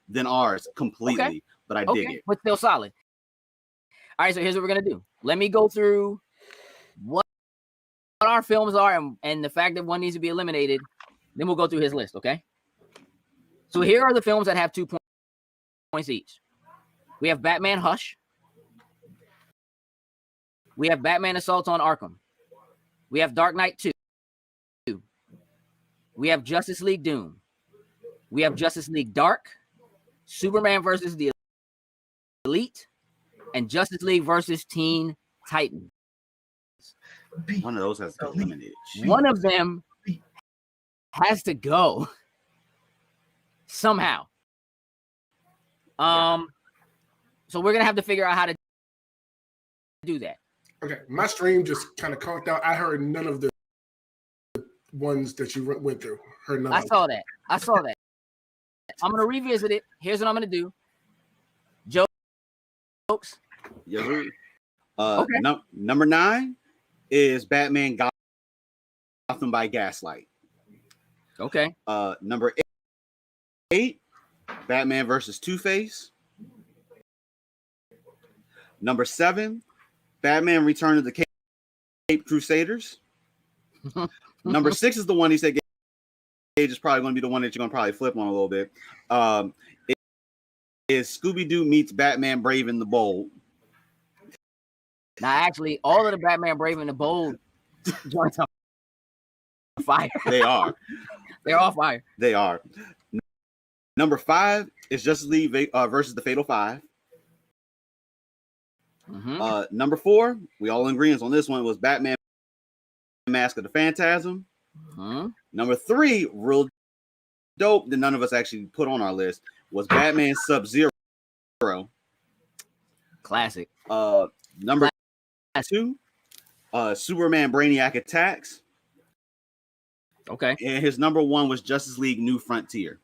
than ours completely, okay. But I dig it. But still solid. All right, so here's what we're gonna do. Let me go through what our films are and the fact that one needs to be eliminated. Then we'll go through his list, okay? So here are the films that have 2 points each. We have Batman Hush. We have Batman Assault on Arkham. We have Dark Knight 2. We have Justice League Doom. We have Justice League Dark, Superman versus the Elite, and Justice League versus Teen Titans. One of those has to be eliminated. One of them has to go somehow. So we're gonna have to figure out how to do that. Okay, my stream just kind of conked out. I heard none of the ones that you went through. Heard none. I saw that. I'm gonna revisit it. Here's what I'm gonna do. Jokes. Yeah. Okay. Number 9 is Batman Gotham by Gaslight. Okay. Number 8, Batman versus Two-Face. Number 7, Batman Return of the Cape Crusaders. Number 6 is the one he said Gage is probably going to be the one that you're going to probably flip on a little bit. It is Scooby-Doo meets Batman Brave and the Bold. Now, actually, all of the Batman Brave and the Bold joints are fire. They are. They're all fire. They are. Number 5 is Justice League versus the Fatal 5. Mm-hmm. Number 4, we all in agreement on this one, was Batman Mask of the Phantasm. Mm-hmm. Number 3, real dope that none of us actually put on our list, was Batman Sub-Zero. Classic. Number 2, Superman Brainiac Attacks. Okay. And his number 1 was Justice League New Frontier.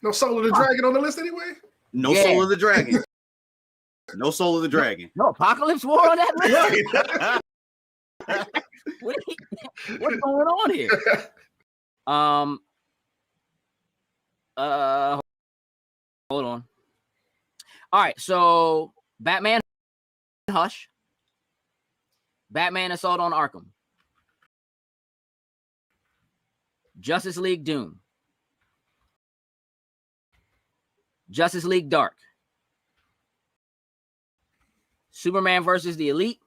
No Soul of the Dragon on the list anyway? No Soul of the Dragon. No Soul of the Dragon. No Apocalypse War on that list? What's going on here? Hold on. All right, so Batman Hush, Batman Assault on Arkham, Justice League Doom, Justice League Dark, Superman versus the Elite,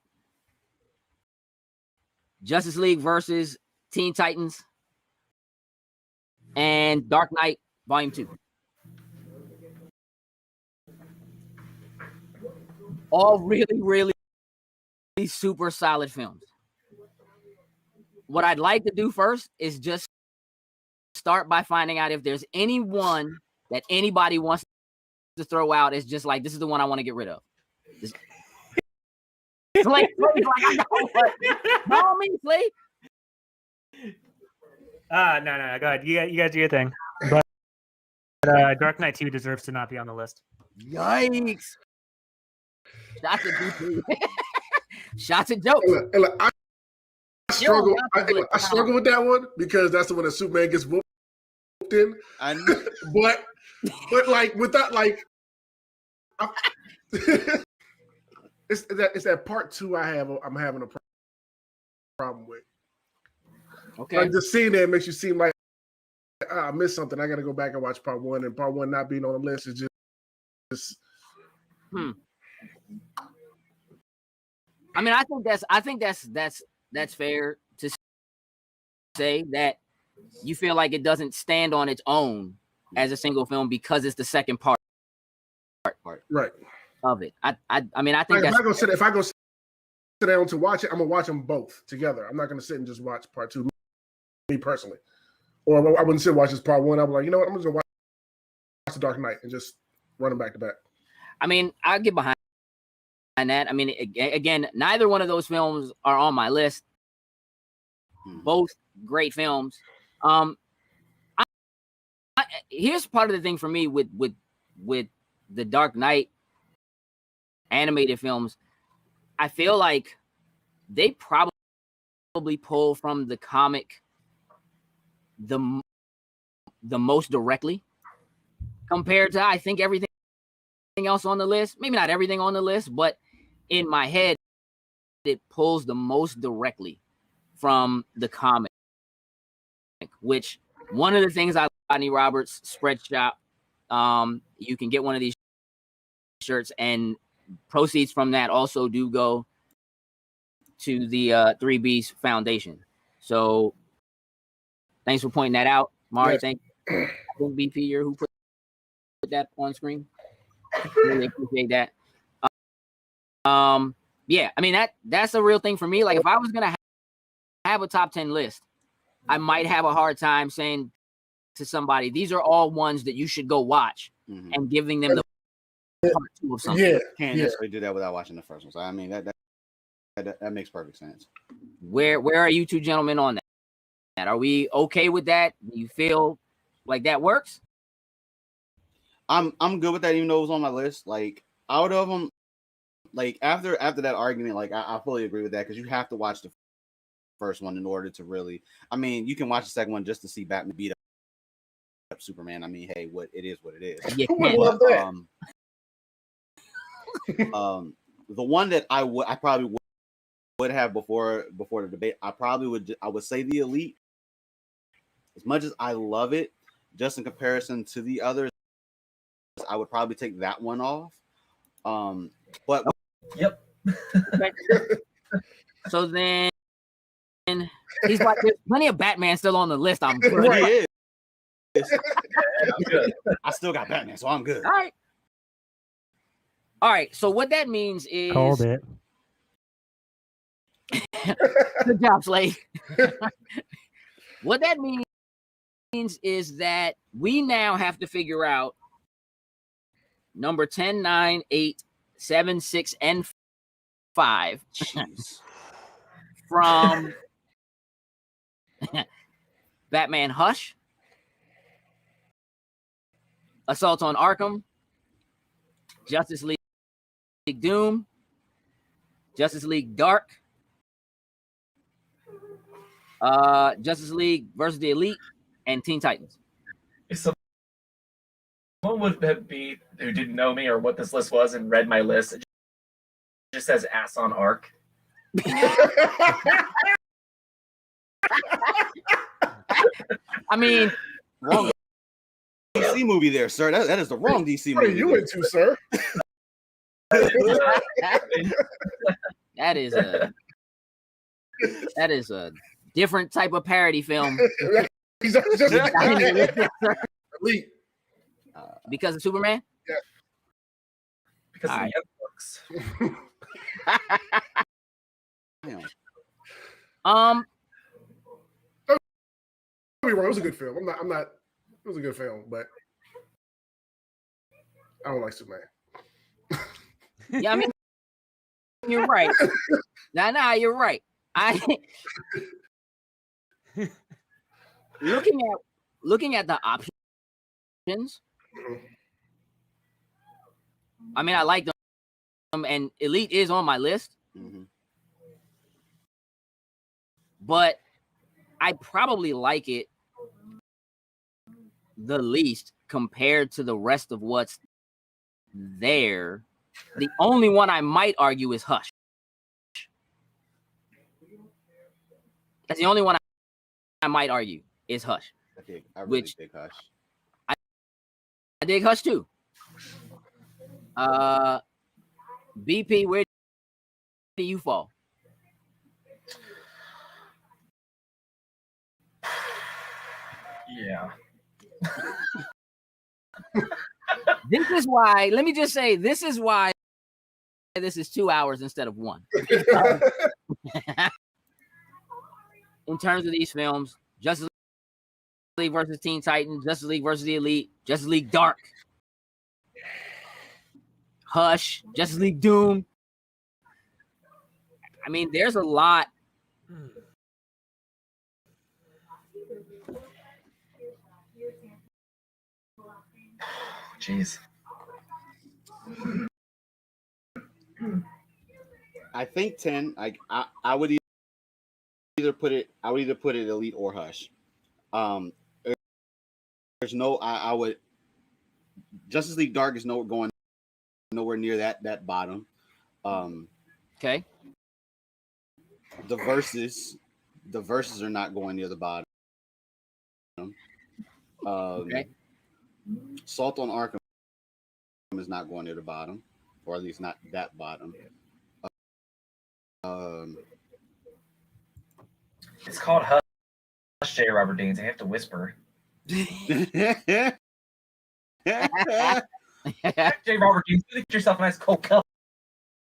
Justice League versus Teen Titans, and Dark Knight Volume 2. All really, really super solid films. what I'd like to do first is just start by finding out if there's anyone that anybody wants to throw out. It's just like, this is the one I want to get rid of. Slay, I know what. No, me, Slay. No. Go ahead. You guys do your thing. But Dark Knight 2 deserves to not be on the list. Yikes. Shots at DP. Shots at jokes. Look, I struggle with that one because that's the one that Superman gets whooped in. but like without like it's that part 2 I'm having a problem with. Okay. Like just seeing that makes you seem like I missed something. I got to go back and watch part 1, and part 1 not being on the list is just. I mean, I think that's fair to say that you feel like it doesn't stand on its own as a single film because it's the second part Right. of it. I mean, I think like that's if I go sit down to watch it, I'm gonna watch them both together. I'm not gonna sit and just watch part 2, me personally. Or I wouldn't sit and watch this part 1. I'm like, you know what? I'm just gonna watch The Dark Knight and just run them back to back. I mean, I'll get behind that. I mean, again, neither one of those films are on my list. Both great films. Here's part of the thing for me with the Dark Knight animated films. I feel like they probably pull from the comic the most directly compared to, I think, everything else on the list. Maybe not everything on the list, but in my head, it pulls the most directly from the comic, which one of the things I Rodney Roberts spread shop. You can get one of these shirts, and proceeds from that also do go to the 3B's Foundation. So thanks for pointing that out, Mari. Yeah. Thank you, BP, who put that on screen. Really appreciate that. Yeah, I mean that's a real thing for me. Like if I was gonna have a top 10 list, I might have a hard time saying to somebody, these are all ones that you should go watch, and giving them the part 2 of something. Yeah, can't necessarily do that without watching the first one. So I mean that makes perfect sense. Where are you two gentlemen on that? Are we okay with that? Do you feel like that works? I'm good with that, even though it was on my list. Like out of them, like after that argument, like I fully agree with that, because you have to watch the first one in order to really. I mean, you can watch the second one just to see Batman beat up Superman. I mean, hey, what it is. Yeah. Love that. The one that I probably would have before the debate, I would say the Elite. As much as I love it, just in comparison to the others, I would probably take that one off. But yep. So then he's like, there's plenty of Batman still on the list. I'm good. He is. Yeah, I'm good. I still got Batman, so I'm good. All right. So what that means is Called it. Good job, Slade. What that means is that we now have to figure out number 10, 9, 8, 7, 6, and 5 from Batman Hush, Assault on Arkham, Justice League Doom, Justice League Dark, Justice League versus the Elite, and Teen Titans. So someone would be who didn't know me or what this list was and read my list, it just says ass on arc. I mean, wrong DC movie there, sir. That is the wrong DC What movie. are you into, sir? That is a different type of parody film. Elite. Because of Superman? Yeah. Because All of right. the young books. be wrong. It was a good film. I'm not. It was a good film, but I don't like Superman. Yeah, I mean, you're right. Nah, you're right. Looking at the options. I mean, I like them, and Elite is on my list. Mm-hmm. But I probably like it the least compared to the rest of what's there. The only one I might argue is Hush. That's the only one I might argue is Hush. I really dig Hush. I dig Hush too. BP, where do you fall? Yeah. This is why, let me just say, this is why this is 2 hours instead of 1. In terms of these films, Justice League versus Teen Titans, Justice League versus the Elite, Justice League Dark, Hush, Justice League Doom. I mean, there's a lot. Jeez. I think 10. I would either put it Elite or Hush. There's no. I would. Justice League Dark is going nowhere near that bottom. Okay. The verses are not going near the bottom. Okay. Salt on Arkham is not going near the bottom, or at least not that bottom. It's called Hush, J. Robert Deans. I have to whisper. J. Robert Deans, get yourself a nice cold cup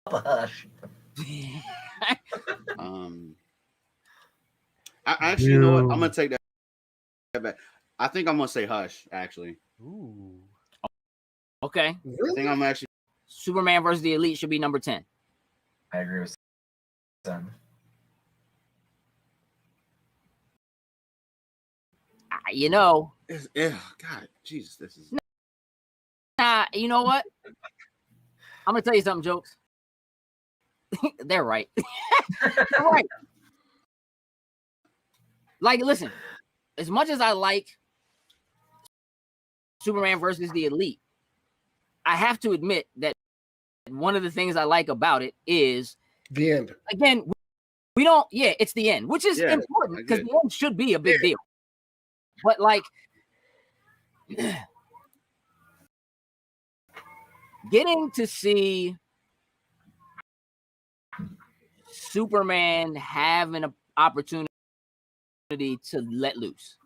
of Hush. I actually, you know what? I'm gonna take that back. I think I'm gonna say Hush. Actually. Ooh. Okay. I think I'm actually. Superman versus the Elite should be number 10. I agree with Son. You know. Yeah. God, Jesus, this is. Nah, you know what? I'm gonna tell you something, jokes. They're right. They're right. Like, listen, as much as I like Superman versus the Elite, I have to admit that one of the things I like about it is the end. Again, we don't. Yeah, it's the end, which is important because the end should be a big deal. But like, getting to see Superman have an opportunity to let loose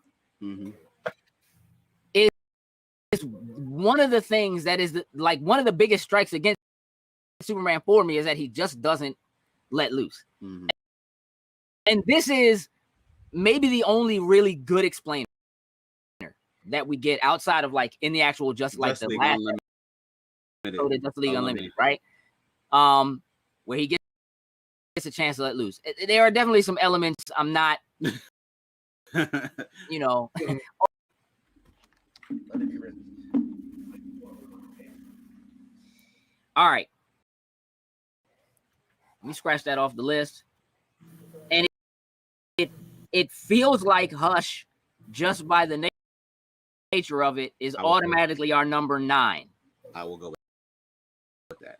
is one of the things that is one of the biggest strikes against Superman for me is that he just doesn't let loose. And this is maybe the only really good explainer that we get outside of like in the actual just like the last episode of Justice League Unlimited, right? Where he gets a chance to let loose. There are definitely some elements I'm not, you know. All right. Let me scratch that off the list. And it feels like Hush, just by the nature of it, is automatically our number 9. I will go with that.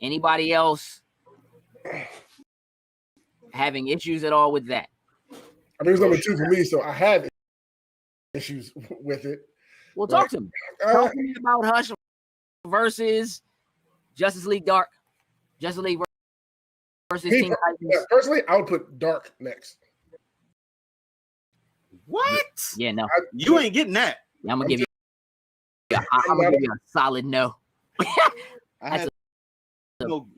Anybody else having issues at all with that? I mean, it's number 2 for me, so I have issues with it. Well, talk to me. Talk to me about Hush versus Justice League Dark, Justice League versus Teen Titans. Personally, I would put Dark next. What? Yeah, no. You ain't getting that. Yeah, I'm gonna give you a solid no. I have no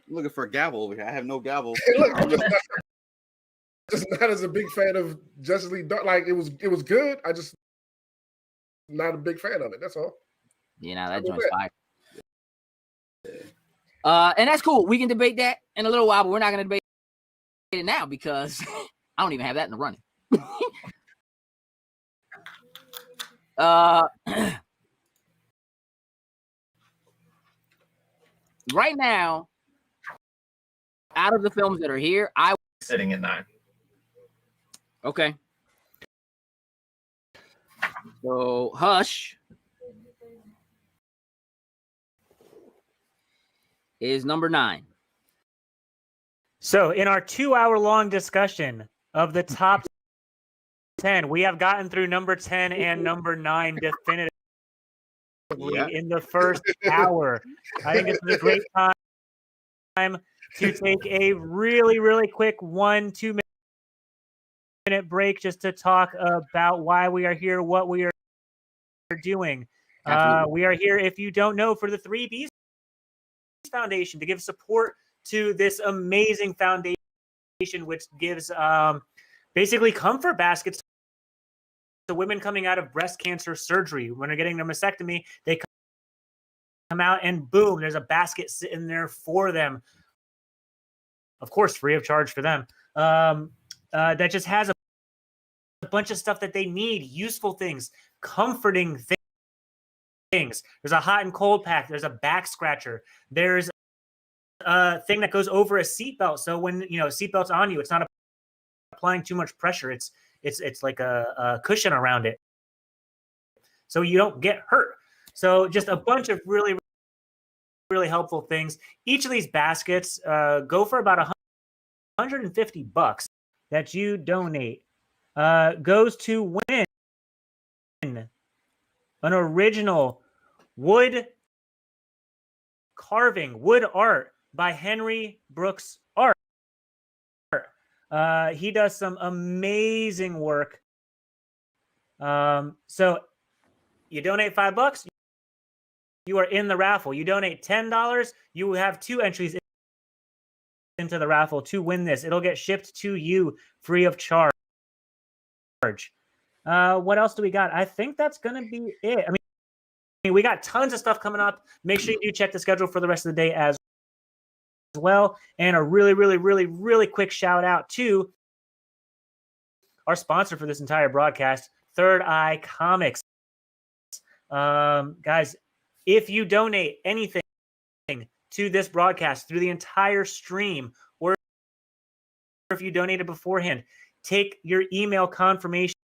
looking for a gavel over here. I have no gavel. just not as a big fan of Justice League Dark. Like it was good. I just not a big fan of it. That's all. You know, that joint's fire. And that's cool. We can debate that in a little while, but we're not going to debate it now because I don't even have that in the running. Right now, out of the films that are here, I sitting at 9. Okay. So Hush is number 9. So in our 2-hour-long discussion of the top 10, we have gotten through number 10 and number 9 definitively in the first hour. I think this is a great time to take a really, really quick 1-2 minute break just to talk about why we are here, what we are doing. We are here, if you don't know, for the 3Bs Foundation to give support to this amazing foundation, which gives basically comfort baskets to women coming out of breast cancer surgery. When they're getting their mastectomy, they come out and boom, there's a basket sitting there for them. Of course, free of charge for them. That just has a bunch of stuff that they need, useful things, comforting things. There's a hot and cold pack. There's a back scratcher. There's a thing that goes over a seatbelt. So when a seatbelt's on you, it's not applying too much pressure. It's like a cushion around it, so you don't get hurt. So just a bunch of really, really helpful things. Each of these baskets go for about $150 that you donate. Goes to win an original wood carving, wood art by Henry Brooks Art. He does some amazing work. So you donate $5, you are in the raffle. You donate $10, you have 2 entries into the raffle to win this. It'll get shipped to you free of charge. What else do we got? I think that's going to be it. I mean, we got tons of stuff coming up. Make sure you do check the schedule for the rest of the day as well. And a really, really, really, really quick shout out to our sponsor for this entire broadcast, Third Eye Comics. Guys, if you donate anything to this broadcast through the entire stream, or if you donated beforehand, take your email confirmation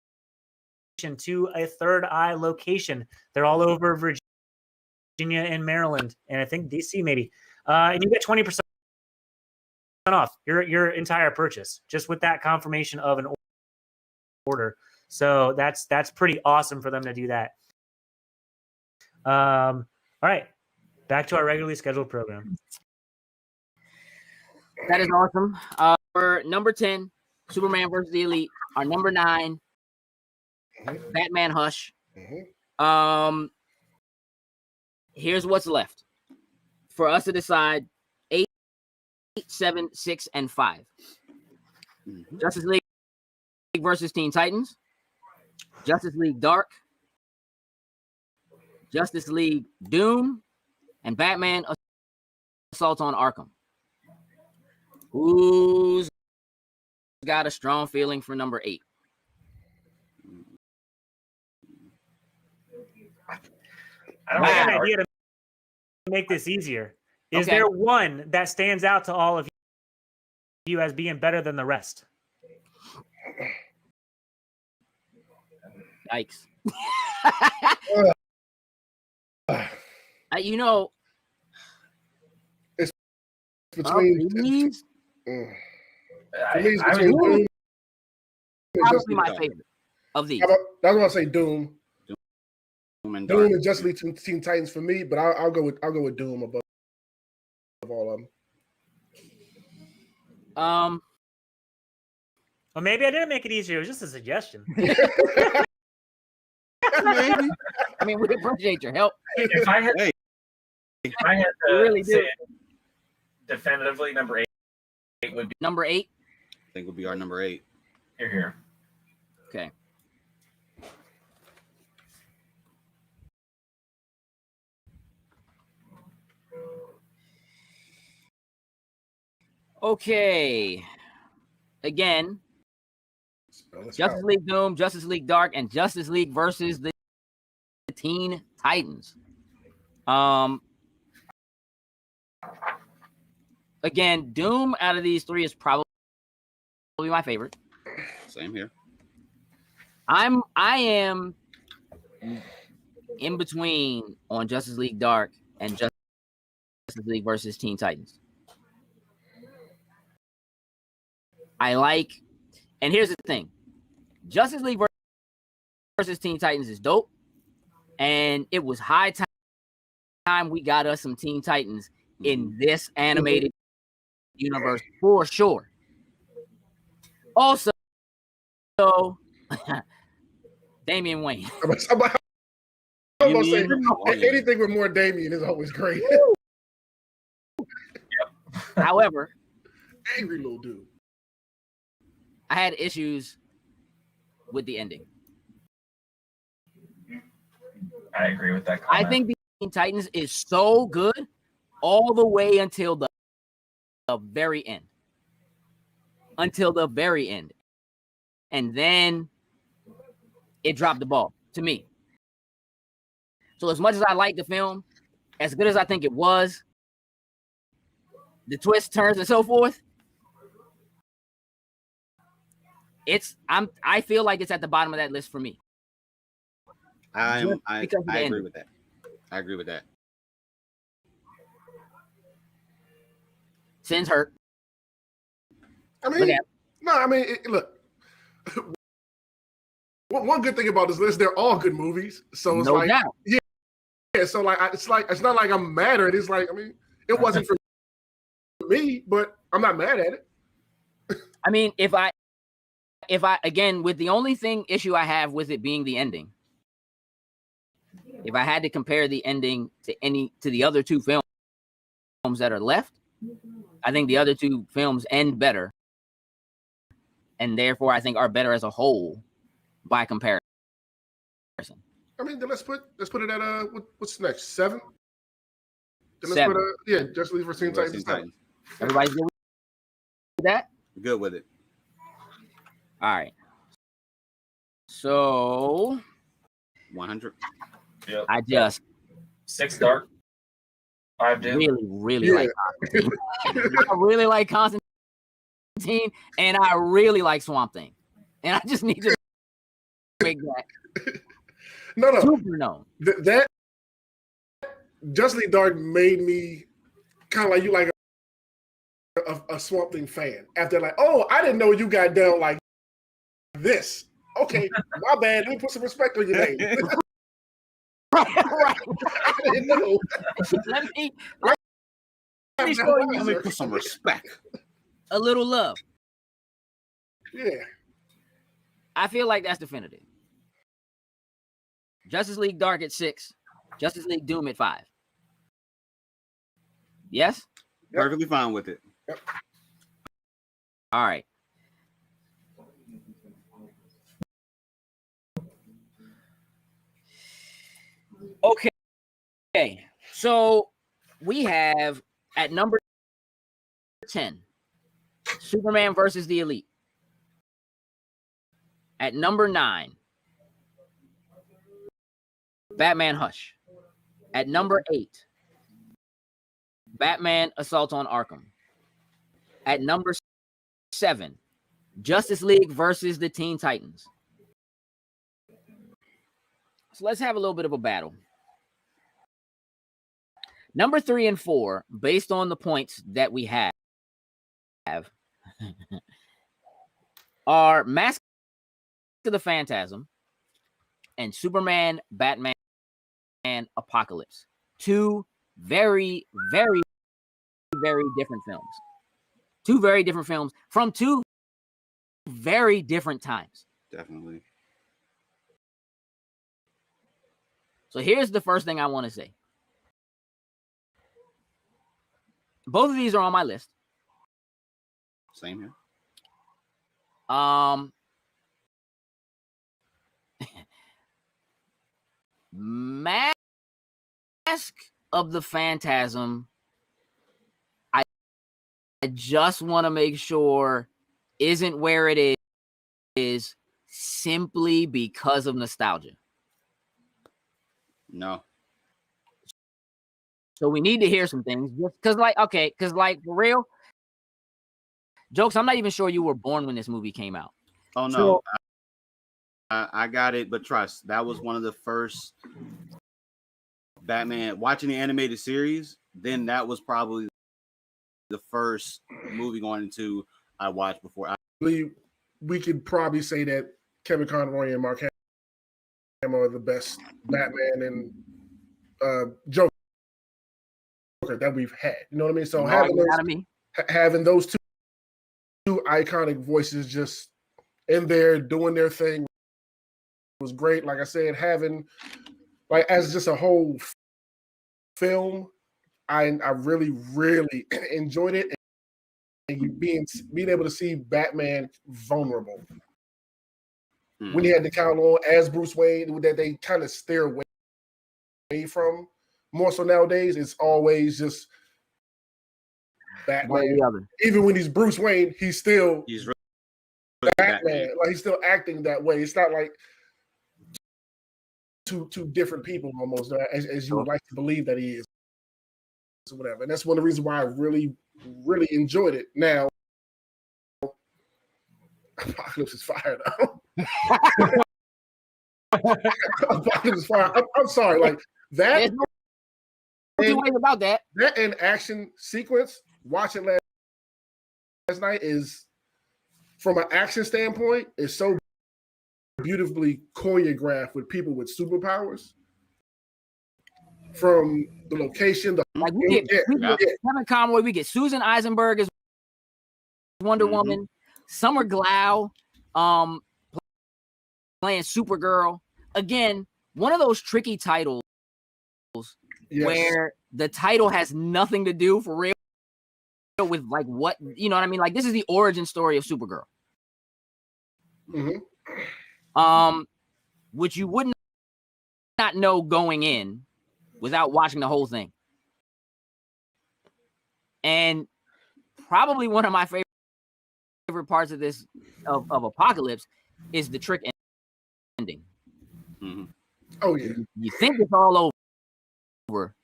to a Third Eye location. They're all over Virginia and Maryland, and I think DC maybe. And you get 20% off your entire purchase just with that confirmation of an order. So that's pretty awesome for them to do that. All right, back to our regularly scheduled program. That is awesome. For number 10, Superman versus the Elite. Our number 9, Batman Hush. Here's what's left for us to decide: 8, 7, 6, and 5. Justice League versus Teen Titans, Justice League Dark, Justice League Doom, and Batman Assault on Arkham. Who's got a strong feeling for number 8? I don't have an idea to make this easier. Is there one that stands out to all of you as being better than the rest? Yikes. It's between these. For me, it's between Doom probably my favorite of these. That's why I say Doom. Doom and Justice League Teen Titans for me, but I'll go with Doom above all of them. Well, maybe I didn't make it easier. It was just a suggestion. Maybe. I mean, we appreciate your help. If I had to really say it definitively, number 8 would be number 8. think will be our number 8. Here. Okay. Okay. Again, Justice League Doom, Justice League Dark, and Justice League versus the Teen Titans. Again, Doom out of these 3 is probably my favorite. Same here. I am in between on Justice League Dark and Justice League versus Teen Titans. I like, and here's the thing, Justice League versus Teen Titans is dope, and it was high time we got us some Teen Titans in this animated universe for sure. Also, Damian Wayne. I'm gonna say anything with more Damian is always great. However, angry little dude. I had issues with the ending. I agree with that comment. I think the Teen Titans is so good all the way until the very end. Until the very end. And then it dropped the ball to me. So as much as I like the film, as good as I think it was, the twists, turns, and so forth, I feel like it's at the bottom of that list for me. I agree with that. I agree with that. Sin's hurt. I mean, look. One good thing about this list, they're all good movies. So it's like, doubt. Yeah. So it's not like I'm mad at it. It's like, I mean, it wasn't for me, but I'm not mad at it. I mean, if I again, with the only issue I have with it being the ending, if I had to compare the ending to the other 2 films that are left, I think the other 2 films end better, and therefore I think are better as a whole by comparison. I mean, then let's put it at what's next, 7? Then let's 7. put Justice League versus Teen Titans. Everybody's good with that? Good with it. All right. So 100. Yep. I just 6 Dark, 5 Doom. really like Constantine. I really like Constantine, and I really like Swamp Thing. And I just need to make that super known. That Justice League Dark made me kind of like you, like a Swamp Thing fan. After like, oh, I didn't know you got down like this. Okay, my bad. Let me put some respect on your name. Right. I didn't know. Let me put some respect. A little love. Yeah. I feel like that's definitive. Justice League Dark at 6. Justice League Doom at 5. Yes? Yep. Perfectly fine with it. Yep. All right. Okay. So we have at number 10, Superman versus the Elite. At number 9, Batman Hush. At number 8, Batman Assault on Arkham. At number 7, Justice League versus the Teen Titans. So let's have a little bit of a battle. Number 3 and 4, based on the points that we have, are Mask of the Phantasm and Superman, Batman, and Apocalypse. 2 very, very, very different films. 2 very different films from 2 very different times. Definitely. So here's the first thing I want to say. Both of these are on my list. Same here. Mask of the Phantasm. I just want to make sure isn't where it is simply because of nostalgia. No. So we need to hear some things because for real, jokes. I'm not even sure you were born when this movie came out. Oh no. So, I got it, but trust, that was one of the first Batman watching the animated series. Then that was probably the first movie going into I watched before. We could probably say that Kevin Conroy and Mark Hamill are the best Batman and Joker that we've had. You know what I mean? So having those two iconic voices just in there doing their thing was great. Like I said, having as just a whole film, I really, really enjoyed it. And being able to see Batman vulnerable when he had the cowl on as Bruce Wayne, that they kind of steer away from. More so nowadays, it's always just Batman. Even when he's Bruce Wayne, he's really Batman. Like he's still acting that way. It's not like two different people almost, as you would like to believe that he is. Or whatever. And that's one of the reasons why I really, really enjoyed it. Now, Apocalypse is fire though. Apocalypse is fire. I'm sorry, like that. There's no about that. That and action sequence. Watching last night is, from an action standpoint, is so beautifully choreographed with people with superpowers. From the location, we get Kevin Conroy, we get Susan Eisenberg as Wonder Woman, Summer Glau playing Supergirl. Again, one of those tricky titles where the title has nothing to do for real with like what, you know what I mean? Like this is the origin story of Supergirl. Which you would not know going in without watching the whole thing. And probably one of my favorite parts of this of Apocalypse is the trick ending. Oh yeah. You think it's all over.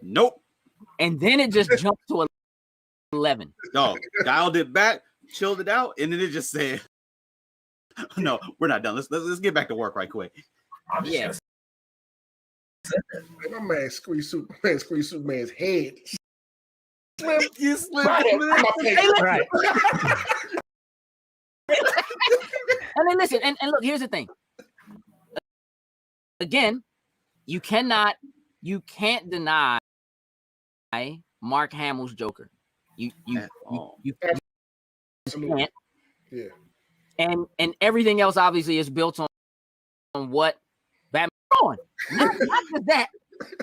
Nope. And then it just jumped to 11. No, dialed it back, chilled it out, and then it just said, "No, we're not done. Let's get back to work right quick." Yeah. My man squeeze Superman's head. You slipped. Right. And then listen, and look, here's the thing. Again, you can't deny Mark Hamill's Joker. You can't. Yeah. And everything else obviously is built on what Batman on. Not just that.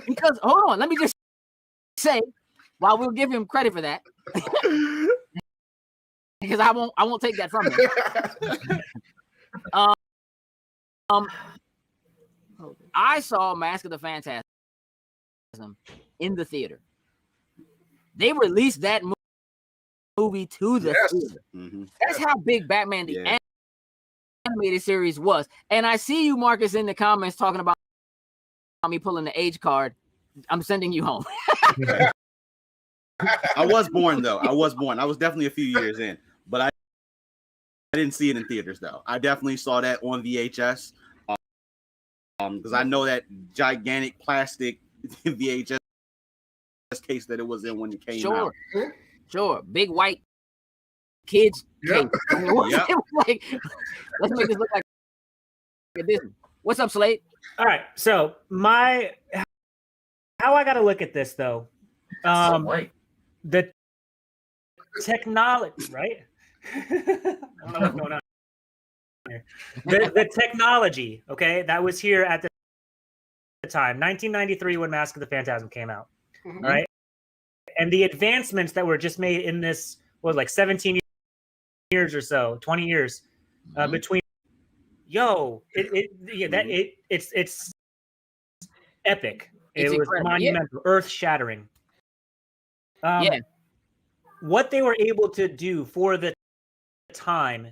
Because hold on, let me just say, while we'll give him credit for that, because I won't take that from him. I saw Mask of the Phantasm in the theater. They released that movie to the theater. Mm-hmm. That's how big Batman the animated series was. And I see you, Marcus, in the comments talking about me pulling the age card. I'm sending you home. I was born though. I was definitely a few years in, but I didn't see it in theaters though. I definitely saw that on VHS. Because I know that gigantic plastic VHS case that it was in when it came out. Sure. Big white kids case. I mean, like, let's make this look like a Disney. What's up, Slade? All right. So how I got to look at this though. The technology, right? I don't know what's going on here. The technology, okay, that was here at the time, 1993, when Mask of the Phantasm came out. Mm-hmm. All right. And the advancements that were just made in this was like 17 years or so, 20 years between. It's epic. It's It was monumental, earth-shattering. What they were able to do for the time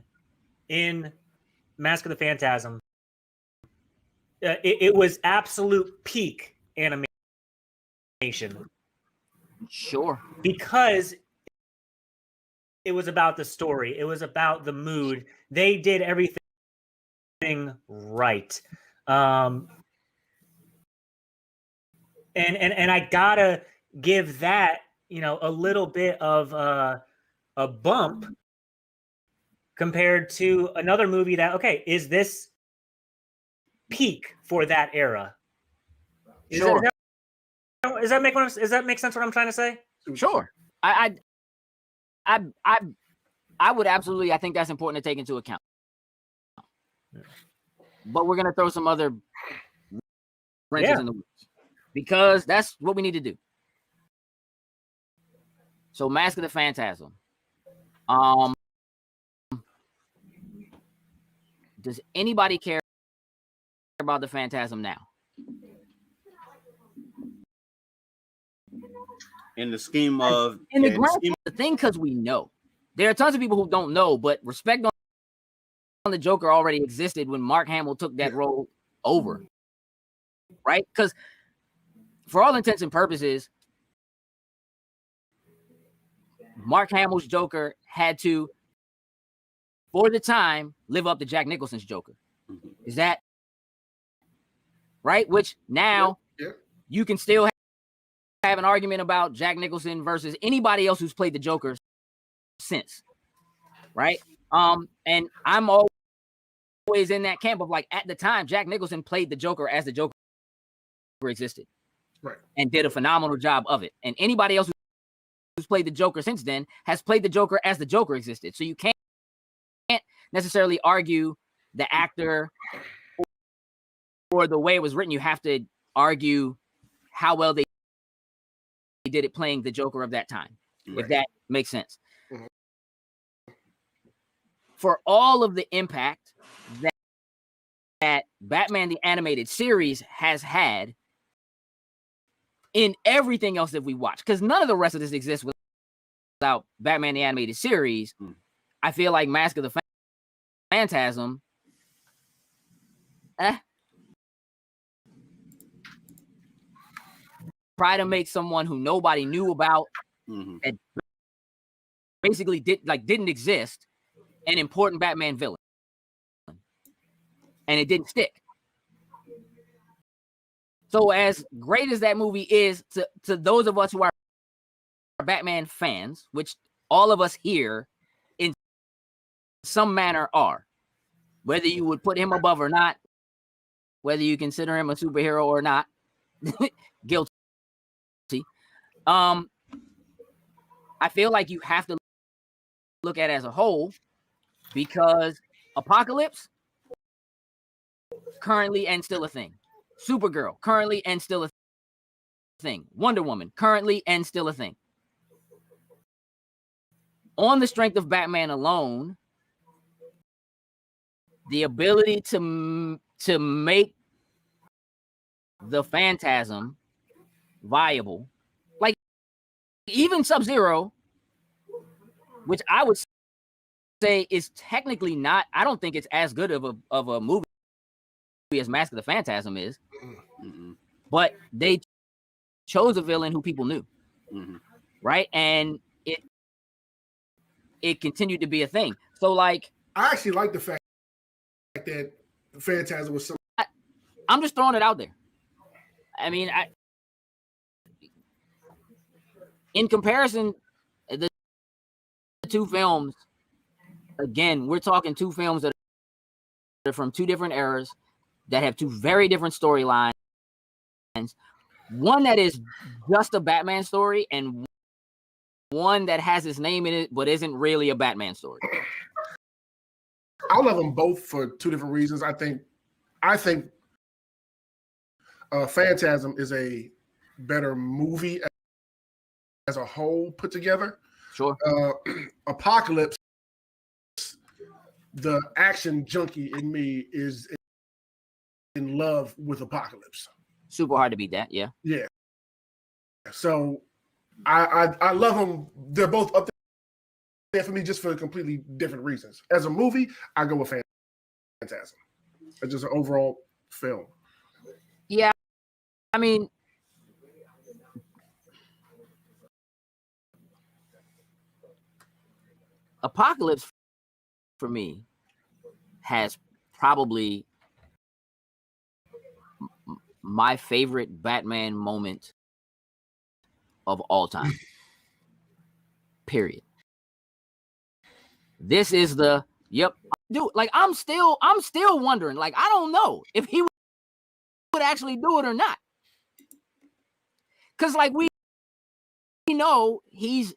in Mask of the Phantasm, it was absolute peak animation. Sure. Because it was about the story. It was about the mood. They did everything right. And I gotta give that, a little bit of a bump compared to another movie that, okay, is this peak for that era? Sure. Does that make sense what I'm trying to say? Sure. I would absolutely, I think that's important to take into account. But we're gonna throw some other wrenches in the works because that's what we need to do. So Mask of the Phantasm. Does anybody care about the Phantasm now? In the scheme of the thing, because we know there are tons of people who don't know, but respect on the Joker already existed when Mark Hamill took that role over, right? Because for all intents and purposes, Mark Hamill's Joker had to, for the time, live up to Jack Nicholson's Joker. Is that right? Which now you can still have an argument about Jack Nicholson versus anybody else who's played the Joker since, right? And I'm always in that camp of like, at the time, Jack Nicholson played the Joker as the Joker existed, right, and did a phenomenal job of it. And anybody else who's played the Joker since then has played the Joker as the Joker existed. So you can't necessarily argue the actor or the way it was written. You have to argue how well they did it playing the Joker of that time, if that makes sense. Mm-hmm. For all of the impact that Batman the Animated Series has had in everything else that we watch, because none of the rest of this exists without Batman the Animated Series. I feel like Mask of the Phantasm try to make someone who nobody knew about and basically didn't exist an important Batman villain, and it didn't stick. So as great as that movie is to those of us who are Batman fans, which all of us here in some manner are, whether you would put him above or not, whether you consider him a superhero or not, guilty. I feel like you have to look at it as a whole, because Apocalypse, currently and still a thing. Supergirl, currently and still a thing. Wonder Woman, currently and still a thing. On the strength of Batman alone, the ability to make the Phantasm viable, like even Sub-Zero, which I would say is technically not, I don't think it's as good of a movie as Mask of the Phantasm is, but they chose a villain who people knew, right? And it continued to be a thing. So like, I actually like the fact that the Phantasm was so. I'm just throwing it out there. I mean, in comparison, the two films, again, we're talking two films that are from two different eras that have two very different storylines. One that is just a Batman story, and one that has his name in it but isn't really a Batman story. I love them both for two different reasons. I think Phantasm is a better movie as a whole put together. Sure. Apocalypse the action junkie in me is in love with Apocalypse. Super hard to beat that. Yeah. Yeah. So I love them. They're both up there for me just for completely different reasons. As a movie, I go with Phantasm. It's just an overall film. Yeah. I mean, Apocalypse for me has probably my favorite Batman moment of all time. Period. This is the dude. Like I'm still wondering. Like I don't know if he would actually do it or not. Because like we know he's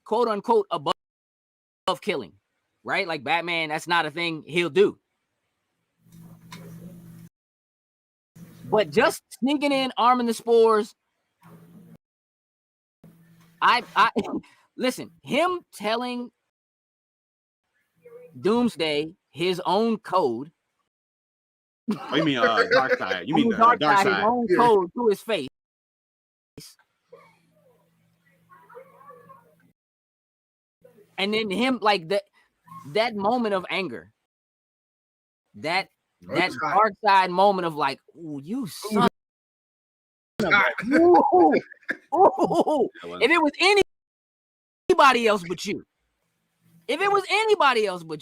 quote unquote above killing, right? Like Batman, that's not a thing he'll do. But just sneaking in, arming the spores. I listen, him telling Doomsday his own code. Oh, you mean Darkseid? You mean Darkseid, his Darkseid? own code to his face. And then him like that moment of anger. That Darkseid moment of like, oh, you son of a ooh. If it was anybody else but you. If it was anybody else but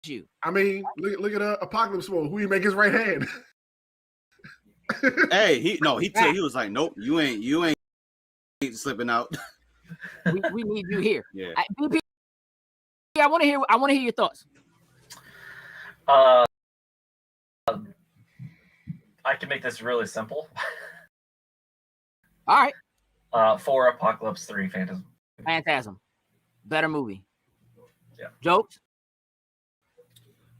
you. I mean, look at Apocalypse World. Who he make his right hand? Hey, he was like, nope, you ain't slipping out. we need you here. Yeah. BP, I want to hear your thoughts. I can make this really simple. All right. For Apocalypse 3 Phantasm. Better movie. Yeah. Jokes?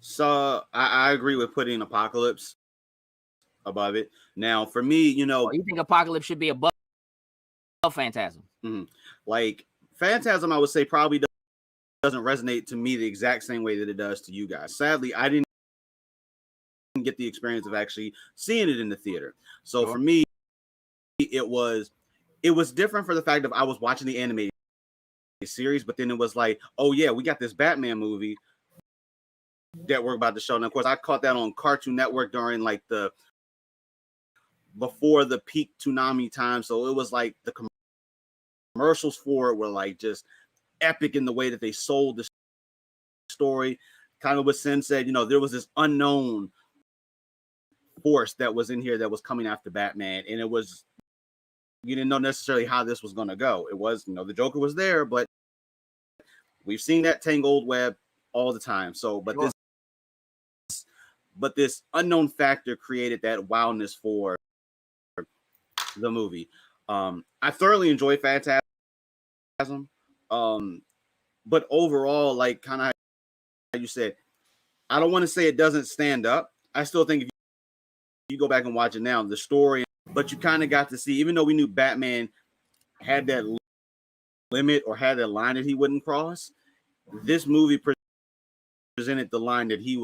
So I agree with putting Apocalypse above it. Now, for me, you think Apocalypse should be above Phantasm? Mm-hmm. Like Phantasm, I would say probably doesn't resonate to me the exact same way that it does to you guys. Sadly, I didn't get the experience of actually seeing it in the theater. So for me, it was different for the fact of I was watching the animated series, but then it was like, oh yeah, we got this Batman movie that we're about to show. And of course, I caught that on Cartoon Network during like before the peak Toonami time. So it was like the commercials for it were like just epic in the way that they sold the story. Kind of what Sin said, there was this unknown force that was in here that was coming after Batman, and it was, you didn't know necessarily how this was going to go. It was, the Joker was there, but we've seen that tangled web all the time. So, but this unknown factor created that wildness for the movie. I thoroughly enjoy Phantasm. But overall, like kind of how you said, I don't want to say it doesn't stand up. I still think if you go back and watch it now, the story, but you kind of got to see, even though we knew Batman had that limit or had that line that he wouldn't cross, this movie presented the line that he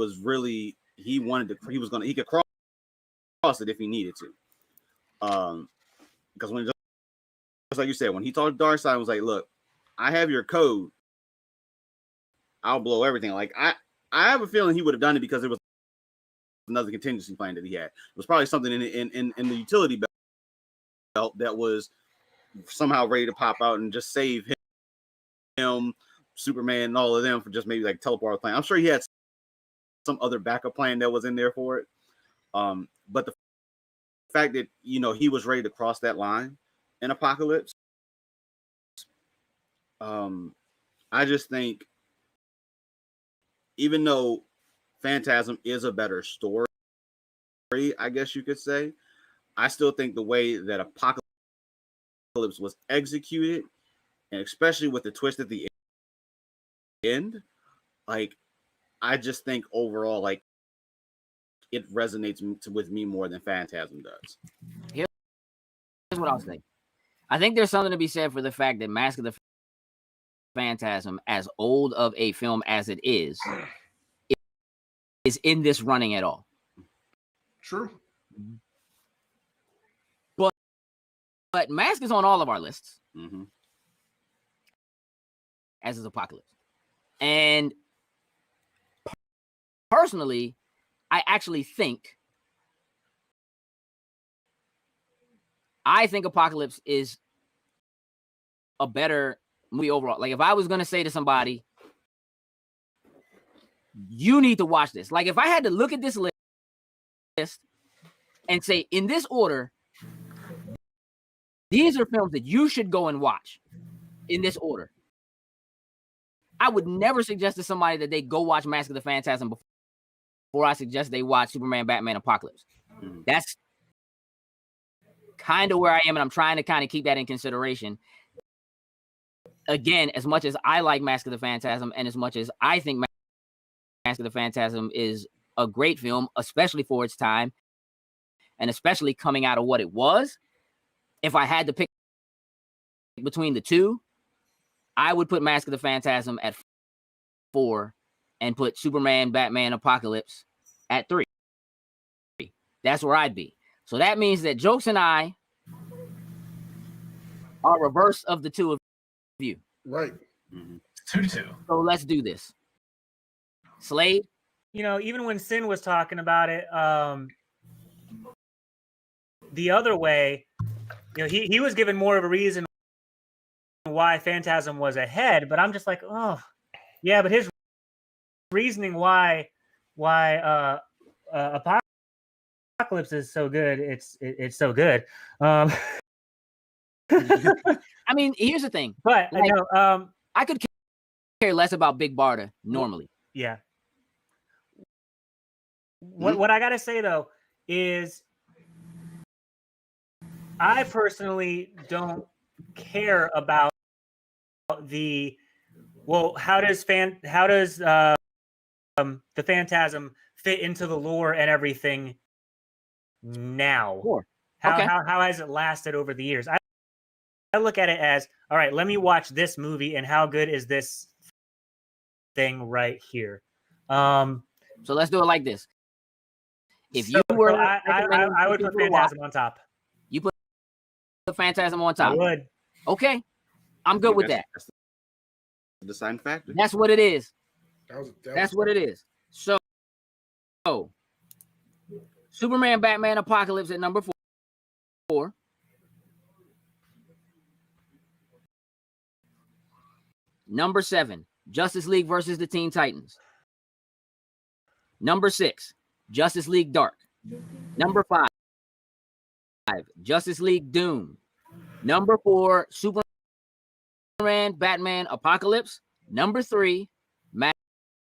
could cross it if he needed to. Because when, just like you said, when he talked to Darkseid, was like, look, I have your code. I'll blow everything. Like I have a feeling he would have done it because it was another contingency plan that he had. It was probably something in the utility belt that was somehow ready to pop out and just save him, Superman, and all of them for just maybe like teleport plan. I'm sure he had some other backup plan that was in there for it. But the fact that he was ready to cross that line in Apocalypse, I just think, even though Phantasm is a better story, I guess you could say, I still think the way that Apocalypse was executed, and especially with the twist at the end, like, I just think overall, like, it resonates with me more than Phantasm does. Here's what I'll say. I think there's something to be said for the fact that Mask of the Phantasm, as old of a film as it is in this running at all. True. But Mask is on all of our lists, as is Apocalypse. And personally, I actually think Apocalypse is a better movie overall. Like, if I was going to say to somebody, you need to watch this. Like, if I had to look at this list and say, in this order, these are films that you should go and watch in this order, I would never suggest to somebody that they go watch Mask of the Phantasm before I suggest they watch Superman, Batman, Apocalypse. That's kind of where I am, and I'm trying to kind of keep that in consideration. Again, as much as I like Mask of the Phantasm, and as much as I think Mask of the Phantasm is a great film, especially for its time, and especially coming out of what it was, if I had to pick between the two, I would put Mask of the Phantasm at 4 and put Superman, Batman, Apocalypse at 3. That's where I'd be. So that means that Jokes and I are reverse of the two of you. Right. 2-2. So let's do this. Slade? You know, even when Sin was talking about it, the other way, you know, he was given more of a reason why Phantasm was ahead, but I'm just like, oh, yeah, but his reasoning why Apocalypse is so good, it's so good. I mean, here's the thing. But like, I could care less about Big Barda normally. Yeah. What I gotta say though is, I personally don't care about the how does the Phantasm fit into the lore and everything now? Sure. How has it lasted over the years? I look at it as, all right, let me watch this movie, and how good is this thing right here? So let's do it like this. If you were, I would put Phantasm on top. You put the Phantasm on top. I would. Okay, I'm good with that. That's the deciding factor. That's what it is. That's what it is. So, Superman, Batman, Apocalypse at number 4. Number 7, Justice League versus the Teen Titans. Number 6, Justice League Dark. Number 5, Justice League Doom. Number 4, Superman, Batman, Apocalypse. Number 3, Mask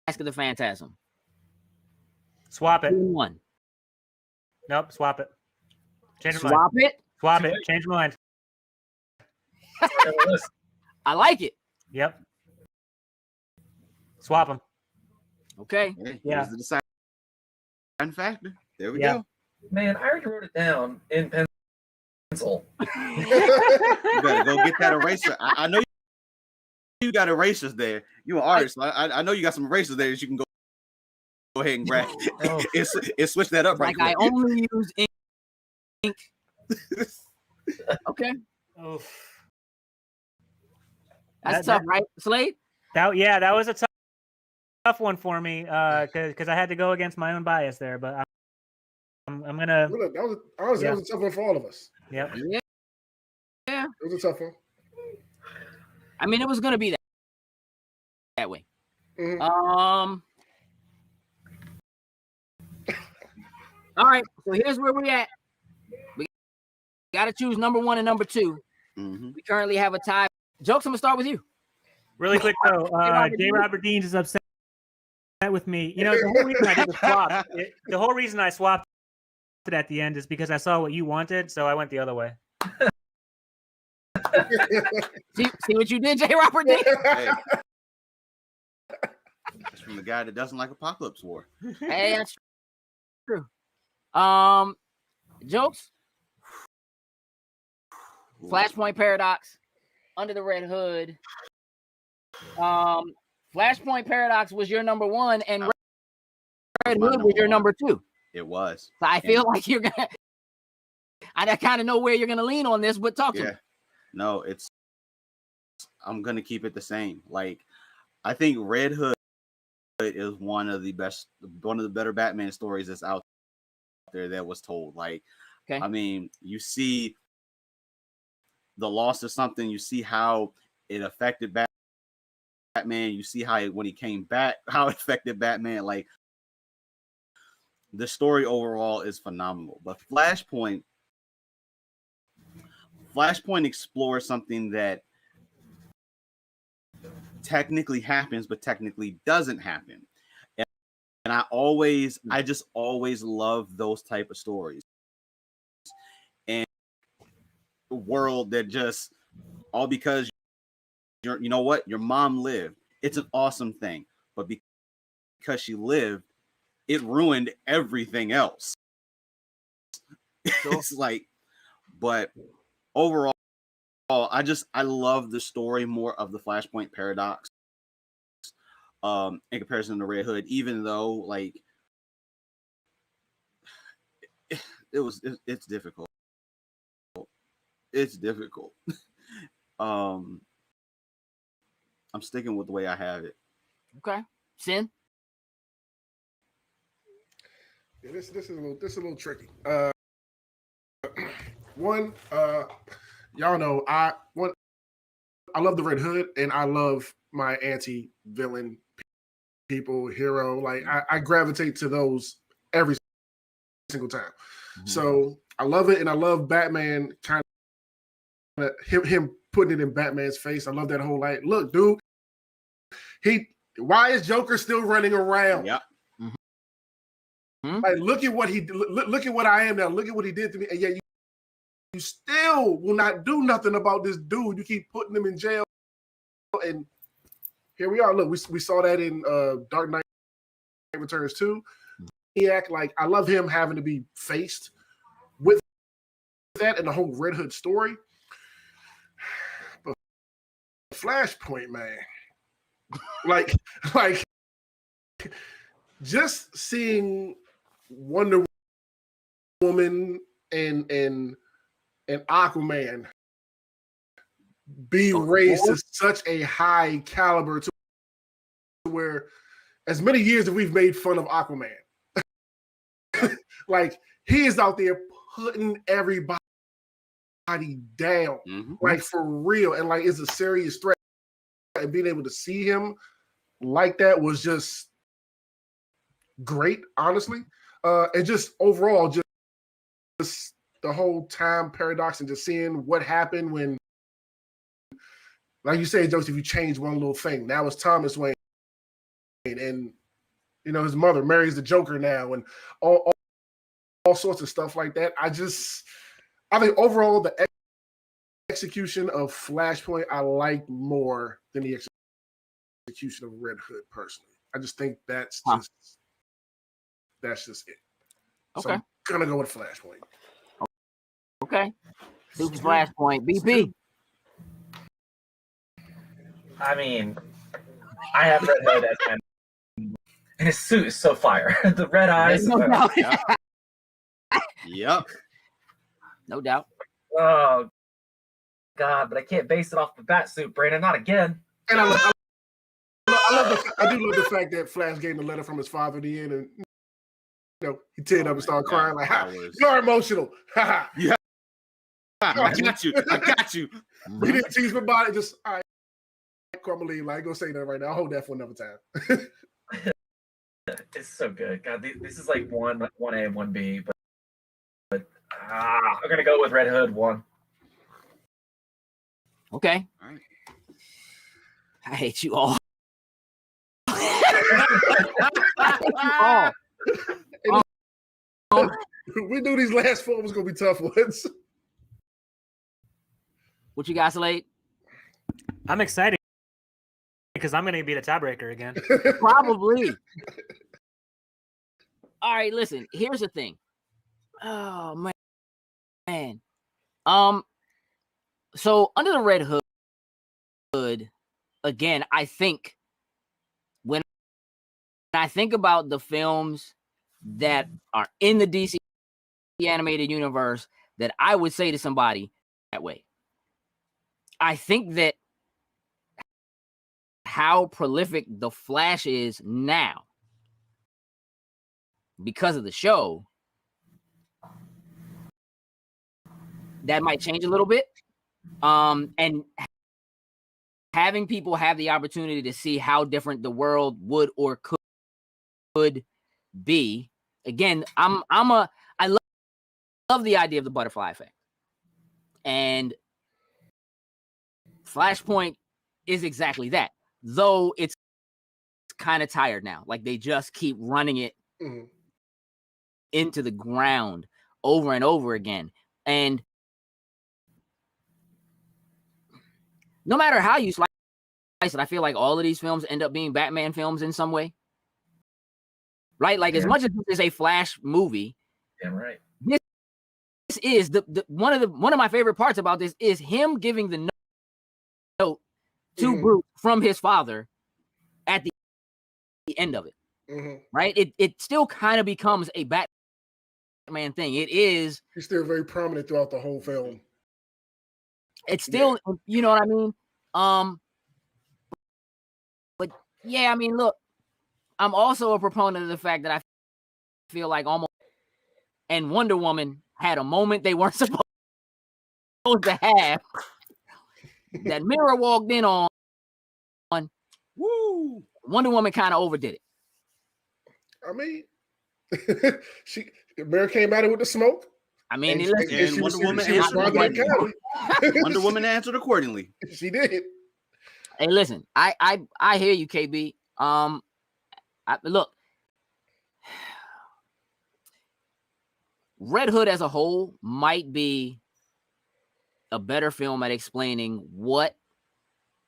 of the Phantasm. Swap it. 1. Nope, swap it. Change your Swap mind. it? Swap it. Change your mind. I like it. Yep. Swap them. Okay. Yeah. The deciding factor. There we go. Man, I already wrote it down in pencil. You better go get that eraser. I know you got erasers there. You're an artist. I know you got some erasers there that you can go ahead and grab. It's switch that up right quick. I only use ink. Okay. Oof. That's tough, right, Slade? That was a tough one for me because I had to go against my own bias there, but I'm gonna. That was a tough one for all of us. Yep. Yeah. It was a tough one. I mean, it was gonna be that way. Mm-hmm. All right. So here's where we're at. We got to choose number 1 and number 2. Mm-hmm. We currently have a tie. Jokes, I'm gonna start with you. Really quick though, J. Robert Deans is upset with me. You know, the whole reason I did the swap, the whole reason I swapped it at the end is because I saw what you wanted, so I went the other way. see what you did, J. Robert Deans? Hey. That's from the guy that doesn't like Apocalypse War. Hey, that's true. Jokes. Flashpoint Paradox, Under the Red Hood, Flashpoint Paradox was your number one, and Red Hood was number your one. number two. It was. So I feel like you're gonna. I kind of know where you're gonna lean on this, but talk to me. No, I'm gonna keep it the same. Like, I think Red Hood is one of the better Batman stories that's out there that was told. Like, okay. I mean, you see the loss of something, you see how it affected Batman, you see how when he came back, how it affected Batman. Like, the story overall is phenomenal. But Flashpoint explores something that technically happens, but technically doesn't happen. And I just always love those type of stories. And the world that just all because you know what? Your mom lived. It's an awesome thing. But because she lived, it ruined everything else. It's like, but overall, I love the story more of the Flashpoint Paradox in comparison to Red Hood, even though like it's difficult. It's difficult. I'm sticking with the way I have it. Okay. Sin? Yeah, this is a little tricky. One, y'all know I love the Red Hood, and I love my anti-villain people, hero. Like I gravitate to those every single time. Mm-hmm. So I love it, and I love Batman kind of him putting it in Batman's face. I love that whole like, look, dude, why is Joker still running around? Yep. Mm-hmm. Like, look at what look at what I am now. Look at what he did to me, and yet you still will not do nothing about this dude. You keep putting him in jail, and here we are. Look, we saw that in Dark Knight Returns 2. Like, I love him having to be faced with that and the whole Red Hood story. But Flashpoint, man, like just seeing Wonder Woman and Aquaman be raised to such a high caliber to where, as many years that we've made fun of Aquaman, like, he is out there putting everybody down, like, for real, and like it's a serious threat. And being able to see him like that was just great, honestly. And just overall, just the whole time paradox and just seeing what happened when, like you say, Joseph, you change one little thing. Now it's Thomas Wayne, and you know his mother marries the Joker now, and all sorts of stuff like that. I think overall the execution of Flashpoint I like more than the execution of Red Hood personally. I just think that's just it. Okay, so I'm gonna go with Flashpoint. Okay, super Flashpoint. BP. I mean, I have Red Hood as my, and his suit is so fire. The red eyes. No doubt. Yep. No doubt. Oh God, but I can't base it off the bat suit, Brandon. Not again. And I do love the fact that Flash gave him a letter from his father at the end, and you know he teared up and started crying like, "You're emotional." Yeah. I got you. He didn't tease me about it. Just all right. Crumbly, like, go say that right now. I'll hold that for another time. It's so good. God, this is like 1A and 1B, but I'm gonna go with Red Hood 1. Okay. All right. I hate you all. We knew these last 4 was gonna be tough ones. What you got, Slade? I'm excited because I'm going to be the tiebreaker again. Probably. All right, listen. Here's the thing. Oh man. So under the Red Hood, again, I think when I think about the films that are in the DC animated universe that I would say to somebody that way, I think that how prolific the Flash is now because of the show, that might change a little bit. And having people have the opportunity to see how different the world would or could be. Again, I love the idea of the butterfly effect. And Flashpoint is exactly that. Though it's kind of tired now. Like they just keep running it into the ground over and over again. And no matter how you slice it, I feel like all of these films end up being Batman films in some way. Right? Like as much as this is a Flash movie. Yeah, right. This is the one of my favorite parts about this is him giving the note to Bruce from his father at the end of it. Right? It still kind of becomes a Batman thing. It is. He's still very prominent throughout the whole film. It's still, you know what I mean? But yeah, I mean, look, I'm also a proponent of the fact that I feel like almost and Wonder Woman had a moment they weren't supposed to have. That Mira walked in on. Woo! Wonder Woman kind of overdid it. I mean, Mira came at it with the smoke. I mean, and Wonder Woman answered accordingly. She did. Hey, listen, I hear you, KB. Look, Red Hood as a whole might be a better film at explaining what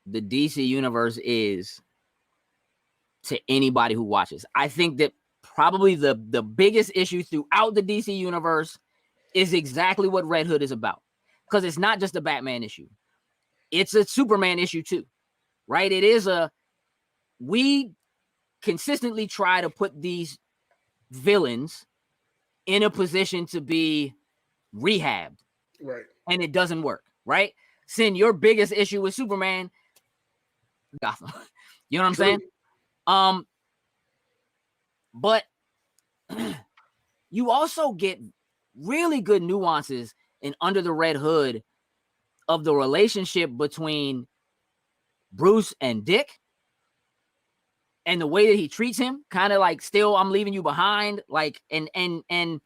the DC universe is to anybody who watches. I think that probably the biggest issue throughout the DC universe is exactly what Red Hood is about. Because it's not just a Batman issue. It's a Superman issue too, right? We consistently try to put these villains in a position to be rehabbed. Right. And it doesn't work, right? Sin, your biggest issue with Superman, Gotham. You know what I'm saying? But you also get really good nuances in Under the Red Hood of the relationship between Bruce and Dick and the way that he treats him, kind of like still I'm leaving you behind, like and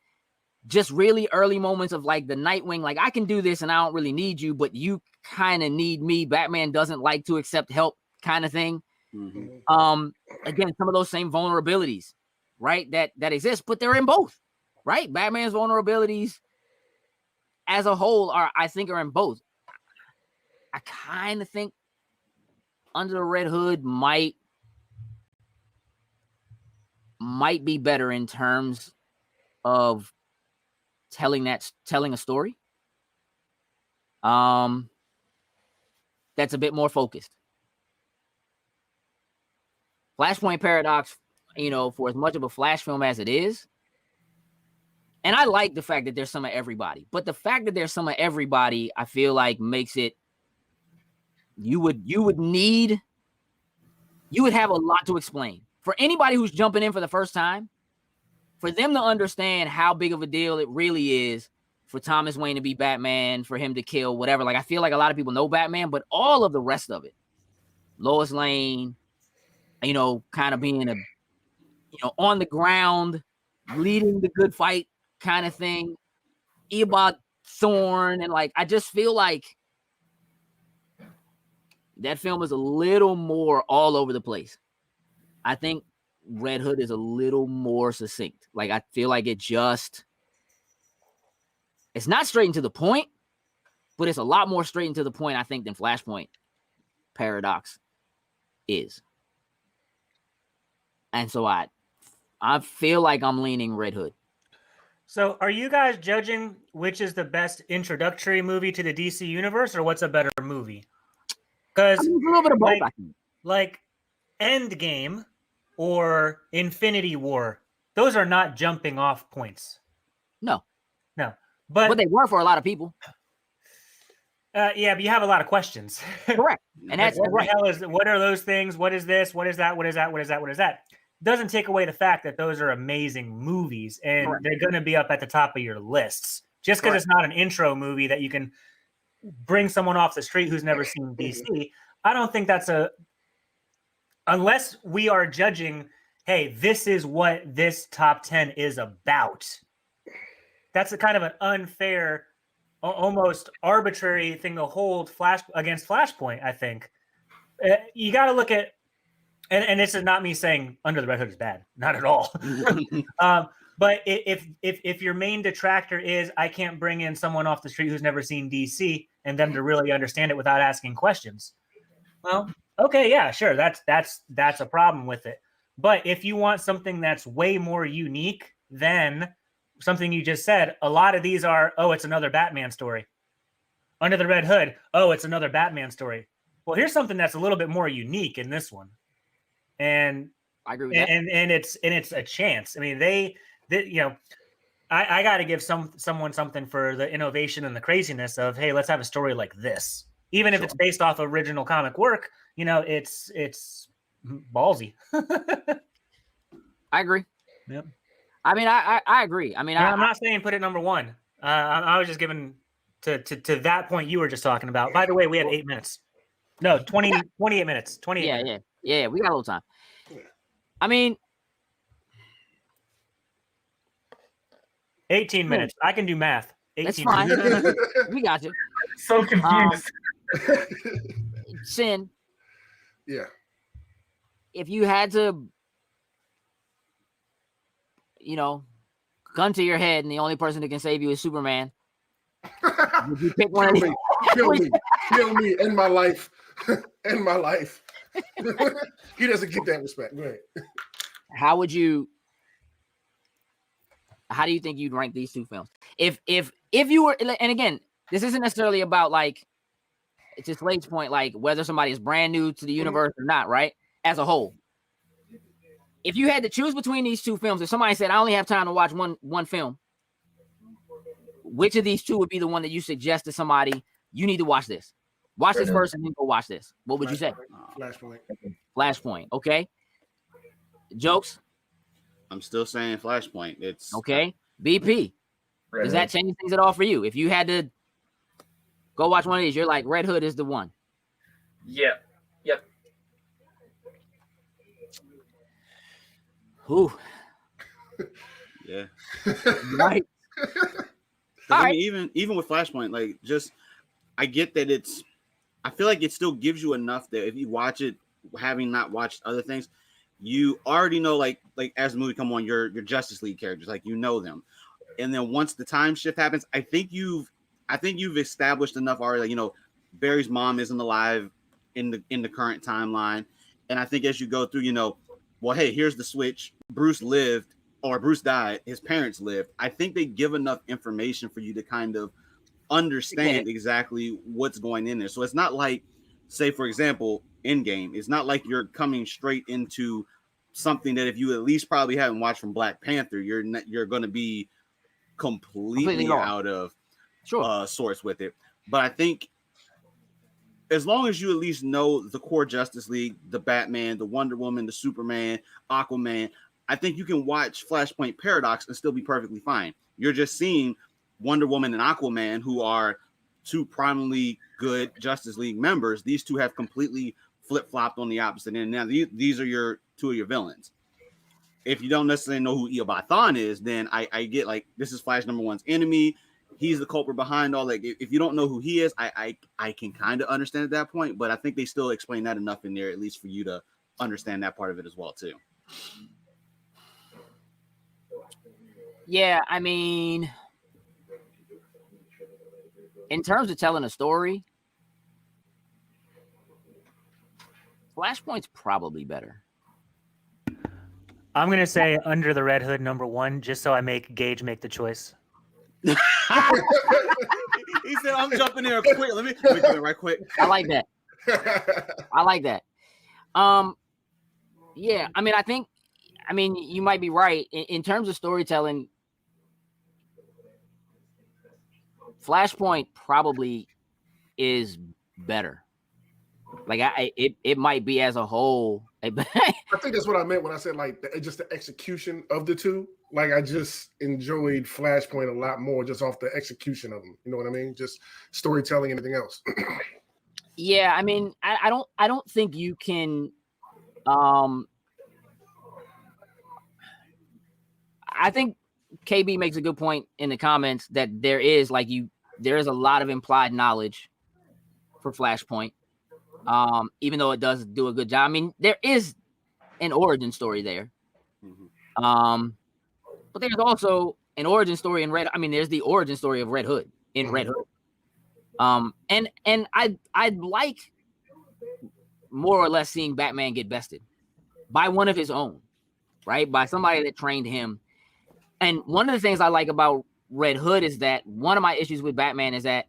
just really early moments of like the Nightwing, like I can do this and I don't really need you, but you kind of need me. Batman doesn't like to accept help kind of thing. Again, some of those same vulnerabilities, right? That exist, but they're in both, right? Batman's vulnerabilities as a whole are in both. I kind of think Under the Red Hood might be better in terms of telling a story. That's a bit more focused. Flashpoint Paradox, for as much of a Flash film as it is, and I like the fact that there's some of everybody, but the fact that there's some of everybody, I feel like makes it, you would have a lot to explain. For anybody who's jumping in for the first time, for them to understand how big of a deal it really is for Thomas Wayne to be Batman, for him to kill whatever. Like, I feel like a lot of people know Batman, but all of the rest of it, Lois Lane, kind of being on the ground, leading the good fight kind of thing, Eobard Thorne, and like, I just feel like that film is a little more all over the place. I think Red Hood is a little more succinct. Like, I feel like it's not straight and to the point, but it's a lot more straight and to the point, I think, than Flashpoint Paradox is. And so I feel like I'm leaning Red Hood. So are you guys judging which is the best introductory movie to the DC universe, or what's a better movie? Because a little bit of both, like Endgame or Infinity War, those are not jumping off points. No. But they were for a lot of people. Yeah, but you have a lot of questions. Correct. And that's what are those things? What is this? What is that? What is that? What is that? What is that? Doesn't take away the fact that those are amazing movies and they're going to be up at the top of your lists. Just because it's not an intro movie that you can bring someone off the street who's never seen DC. I don't think that's unless we are judging, hey, this is what this top 10 is about. That's a kind of an unfair, almost arbitrary thing to hold against Flashpoint, I think. You got to look at, and this is not me saying Under the Red Hood is bad, not at all. But if your main detractor is I can't bring in someone off the street who's never seen DC and them to really understand it without asking questions, well, okay, yeah, sure, that's a problem with it. But if you want something that's way more unique than something you just said, a lot of these are, it's another Batman story. Under the Red Hood, it's another Batman story. Well, here's something that's a little bit more unique in this one, and I agree with that. And it's a chance. I mean, they I got to give someone something for the innovation and the craziness of, hey, let's have a story like this, even if it's based off original comic work. It's ballsy. I agree. Yep. I mean, I agree. I mean, I'm not saying put it number one. I was just giving to that point you were just talking about. By the way, we have 8 minutes. No, 28 minutes. 28. Yeah. We got a little time. I mean, 18 minutes. I can do math. 18 That's fine. minutes. We got you. So confused. Sin. Yeah. If you had to, gun to your head and the only person that can save you is Superman, would you pick one of these? Kill me. End my life. End my life. He doesn't get that respect. Go ahead. How do you think you'd rank these two films? If you were, and again, this isn't necessarily about like, it's just Slade's point, like whether somebody is brand new to the universe or not, right? As a whole. If you had to choose between these two films, if somebody said, I only have time to watch one film, which of these two would be the one that you suggest to somebody, you need to watch this? Watch this first and then go watch this. What would you say? Flashpoint. Okay. Jokes? I'm still saying Flashpoint. It's okay. BP. Does that change things at all for you? If you had to go watch one of these, you're like, Red Hood is the one. Yeah. Yep. Whew. Yeah. Right. I mean, even with Flashpoint, like, just I get that I feel like it still gives you enough that if you watch it, having not watched other things, you already know, like as the movie come on, your Justice League characters, like them, and then once the time shift happens, I think you've established enough already. Like, Barry's mom isn't alive in the current timeline, and I think as you go through, well, hey, here's the switch. Bruce died. His parents lived. I think they give enough information for you to kind of understand exactly what's going in there. So it's not like, say, for example, Endgame. It's not like you're coming straight into something that if you at least probably haven't watched from Black Panther, you're going to be completely out of sorts with it. But I think as long as you at least know the core Justice League, the Batman, the Wonder Woman, the Superman, Aquaman, I think you can watch Flashpoint Paradox and still be perfectly fine. You're just seeing Wonder Woman and Aquaman, who are two primarily good Justice League members. These two have completely flip-flopped on the opposite end. Now, these are two of your villains. If you don't necessarily know who Eobathon is, then I get, like, this is Flash number one's enemy. He's the culprit behind all. Like, if you don't know who he is, I can kind of understand at that point, but I think they still explain that enough in there, at least for you to understand that part of it as well, too. Yeah, I mean, in terms of telling a story, Flashpoint's probably better. I'm gonna say Under the Red Hood number one, just so I make Gage make the choice. He said, "I'm jumping there quick. Let me do it right quick." I like that. I like that. Yeah, I mean, you might be right in terms of storytelling. Flashpoint probably is better. Like it might be as a whole. I think that's what I meant when I said like just the execution of the two. Like I just enjoyed Flashpoint a lot more just off the execution of them. You know what I mean? Just storytelling and everything else. Yeah, I mean, I don't think you can. I think KB makes a good point in the comments that there is a lot of implied knowledge for Flashpoint. Even though it does do a good job. I mean, there is an origin story there. But there's also an origin story in Red. I mean, there's the origin story of Red Hood in Red Hood. And I'd like more or less seeing Batman get bested by one of his own, right? By somebody that trained him. And one of the things I like about Red Hood is that one of my issues with Batman is that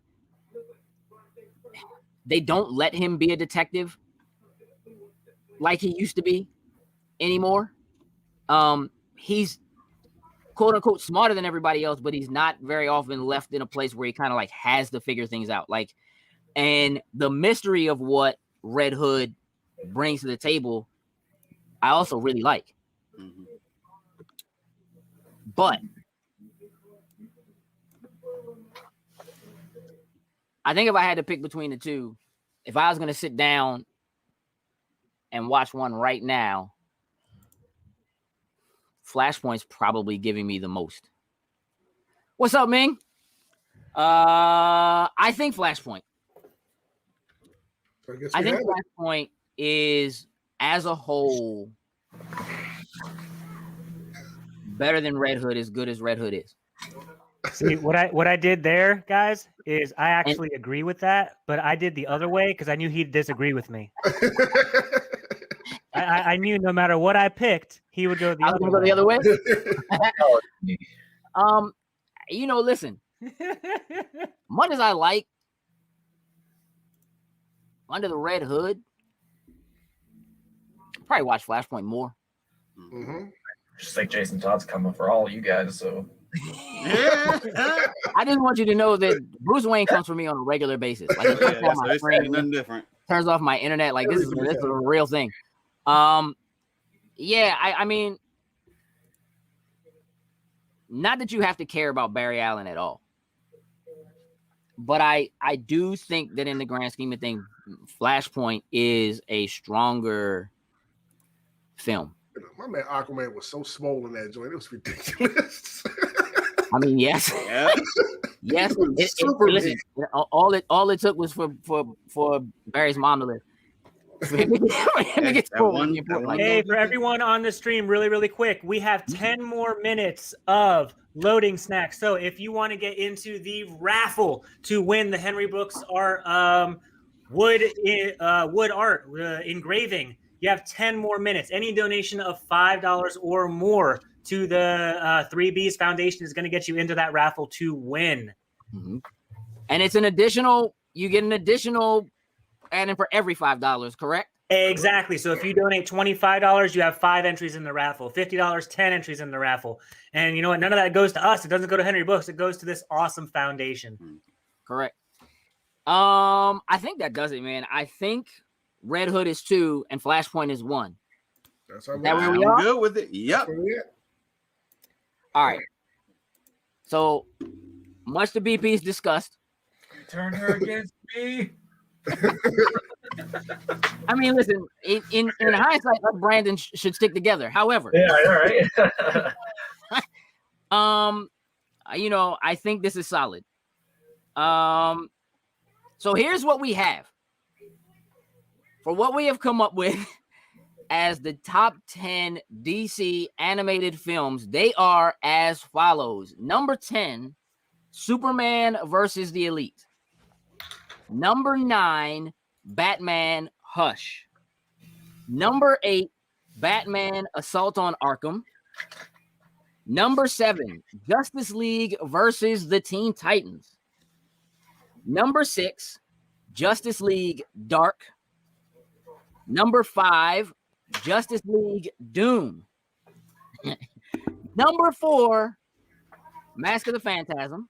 they don't let him be a detective like he used to be anymore. He's quote unquote smarter than everybody else, but he's not very often left in a place where he kind of like has to figure things out. Like, and the mystery of what Red Hood brings to the table, I also really like. But I think if I had to pick between the two, if I was going to sit down and watch one right now, Flashpoint's probably giving me the most. What's up, Ming? I think Flashpoint. I think Flashpoint is, as a whole, better than Red Hood, as good as Red Hood is. See, what I did there, guys, is I actually agree with that, but I did the other way because I knew he'd disagree with me. I knew no matter what I picked, he would go the other way. Go the other way. You know, listen. Much as I like Under the Red Hood, I'll probably watch Flashpoint more. Just like Jason Todd's coming for all you guys, so. I just want you to know that Bruce Wayne comes for me on a regular basis. Like, nothing different. Turns off my internet. Like, this is a real thing. Yeah, I mean, not that you have to care about Barry Allen at all, but I do think that in the grand scheme of things, Flashpoint is a stronger film. My man Aquaman was so swollen that joint; it was ridiculous. I mean, yes, yes. Listen, all it took was for Barry's mom to live. Hey, for everyone on the stream, really quick, we have 10 more minutes of loading snacks. So if you want to get into the raffle to win the Henry Books art wood art engraving, you have 10 more minutes. Any donation of $5 or more to the 3B's Foundation is going to get you into that raffle to win. And it's an additional, you get an additional add-in for every $5, correct? Exactly. So if you donate $25, you have 5 entries in the raffle. $50, 10 entries in the raffle. And you know what? None of that goes to us. It doesn't go to Henry Books. It goes to this awesome foundation. Correct. I think that does it, man. I think Red Hood is 2 and Flashpoint is 1. That's where we are? Good with it. Yep. All right. So much to BP's discussed. Turn her against me. I mean, listen, in hindsight, Brandon should stick together. However, you know, I think this is solid. So here's what we have. For what we have come up with as the top 10 DC animated films, they are as follows. Number 10, Superman versus the Elite. Number 9, Batman Hush. Number 8, Batman Assault on Arkham. Number 7, Justice League versus the Teen Titans. Number 6, Justice League Dark. Number 5, Justice League Doom. Number 4, Mask of the Phantasm.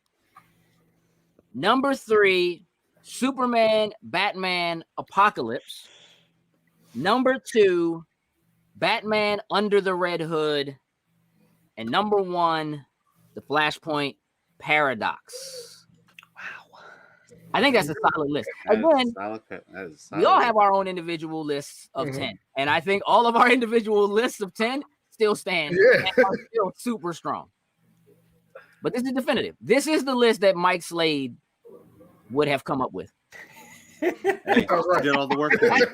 Number 3, Superman, Batman, Apocalypse. Number 2, Batman Under the Red Hood. And number 1, The Flashpoint Paradox. Wow. I think that's a solid list. Again, we all have our own individual lists of 10. And I think all of our individual lists of 10 still stand and are still super strong. But this is definitive. This is the list that Mike Slade would have come up with. Hey, did all the work for you.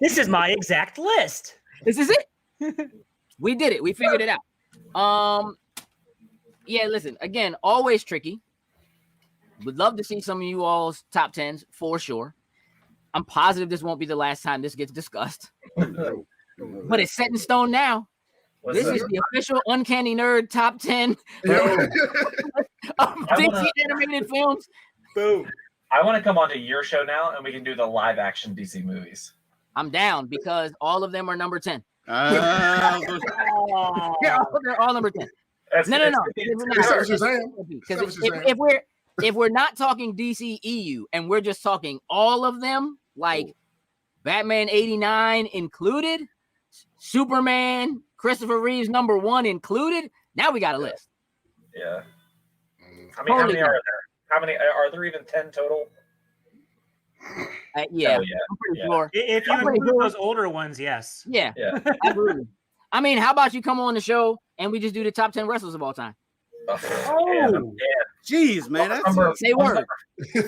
This is my exact list. This is it. We did it. We figured it out. Yeah, listen, again, always tricky. Would love to see some of you all's top 10s for sure. I'm positive this won't be the last time this gets discussed. But it's set in stone now. This is the official Uncanny Nerd top 10 of DC animated films. Boom. I want to come onto your show now, and we can do the live action DC movies. I'm down because all of them are number 10. Uh, They're all number 10. No. Because if we're not talking DC EU and we're just talking all of them, like Batman 89 included, Superman, Christopher Reeves number 1 included, now we got a list. Yeah. I mean, how many are there? How many are there? Even 10 total? Yeah, I'm pretty sure. If you include those older ones, yes. Yeah. Absolutely. I mean, how about you come on the show and we just do the top 10 wrestlers of all time? Oh, jeez, man. That's say word.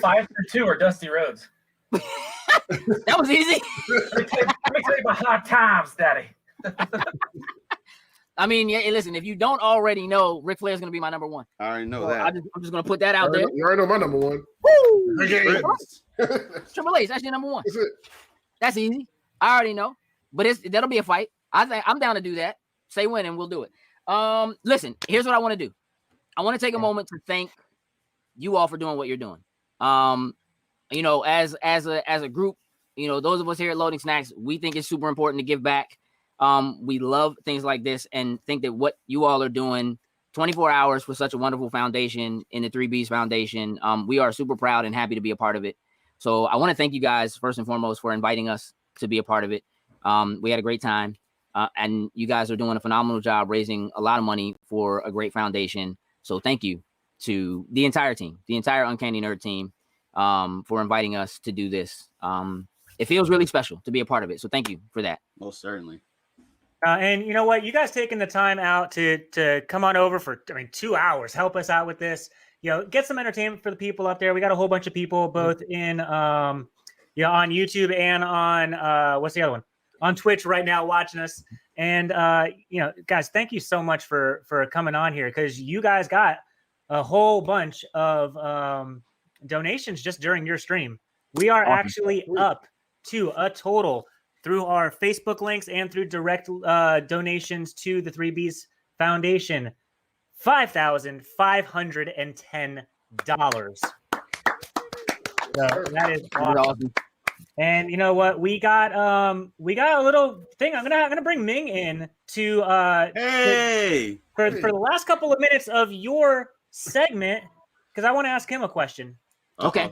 5 through 2 are Dusty Rhodes. That was easy. Let me tell you about hard times, Daddy. I mean, yeah, listen, if you don't already know, Ric Flair is going to be my number 1. I already know that. I'm just going to put that out there. You already know my number 1. Woo! Triple H, that's your number 1. That's it. That's easy. I already know. But that'll be a fight. I'm down to do that. Say when and we'll do it. Listen, here's what I want to do. I want to take a moment to thank you all for doing what you're doing. You know, as a group, you know, those of us here at Loading Snacks, we think it's super important to give back. We love things like this and think that what you all are doing 24 hours for such a wonderful foundation in the 3Bs Foundation. We are super proud and happy to be a part of it. So I want to thank you guys first and foremost for inviting us to be a part of it. We had a great time. And you guys are doing a phenomenal job raising a lot of money for a great foundation. So thank you to the entire team, the entire Uncanny Nerd team, for inviting us to do this. It feels really special to be a part of it. So thank you for that. Most certainly. And you know what? You guys taking the time out to come on over for 2 hours, help us out with this. You know, get some entertainment for the people up there. We got a whole bunch of people both in on YouTube and on what's the other one? On Twitch right now watching us. And you know, guys, thank you so much for coming on here, because you guys got a whole bunch of donations just during your stream. We are actually up to a total through our Facebook links and through direct donations to the 3Bs Foundation, $5,510. So that is awesome. And you know what? We got a little thing. I'm gonna bring Ming in to for the last couple of minutes of your segment, because I want to ask him a question. Okay,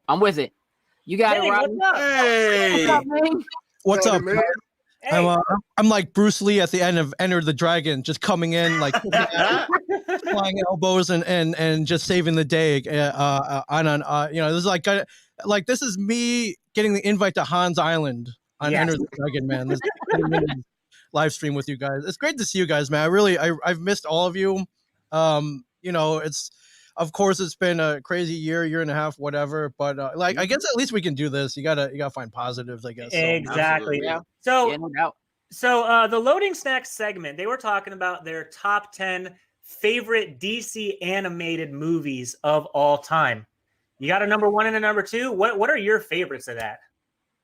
I'm with it. You got it, Rob. Hey, what's up, man? Hey. I'm like Bruce Lee at the end of Enter the Dragon, just coming in like flying elbows and just saving the day. You know, this is like this is me getting the invite to Hans Island on Enter the Dragon, man. This live stream with you guys. It's great to see you guys, man. I've missed all of you. You know, of course it's been a crazy year and a half, whatever. But I guess at least we can do this. You gotta find positives, I guess. Exactly. Yeah. So, no doubt. So the Loading Snacks segment, they were talking about their top 10 favorite DC animated movies of all time. You got a number 1 and a number 2. What are your favorites of that?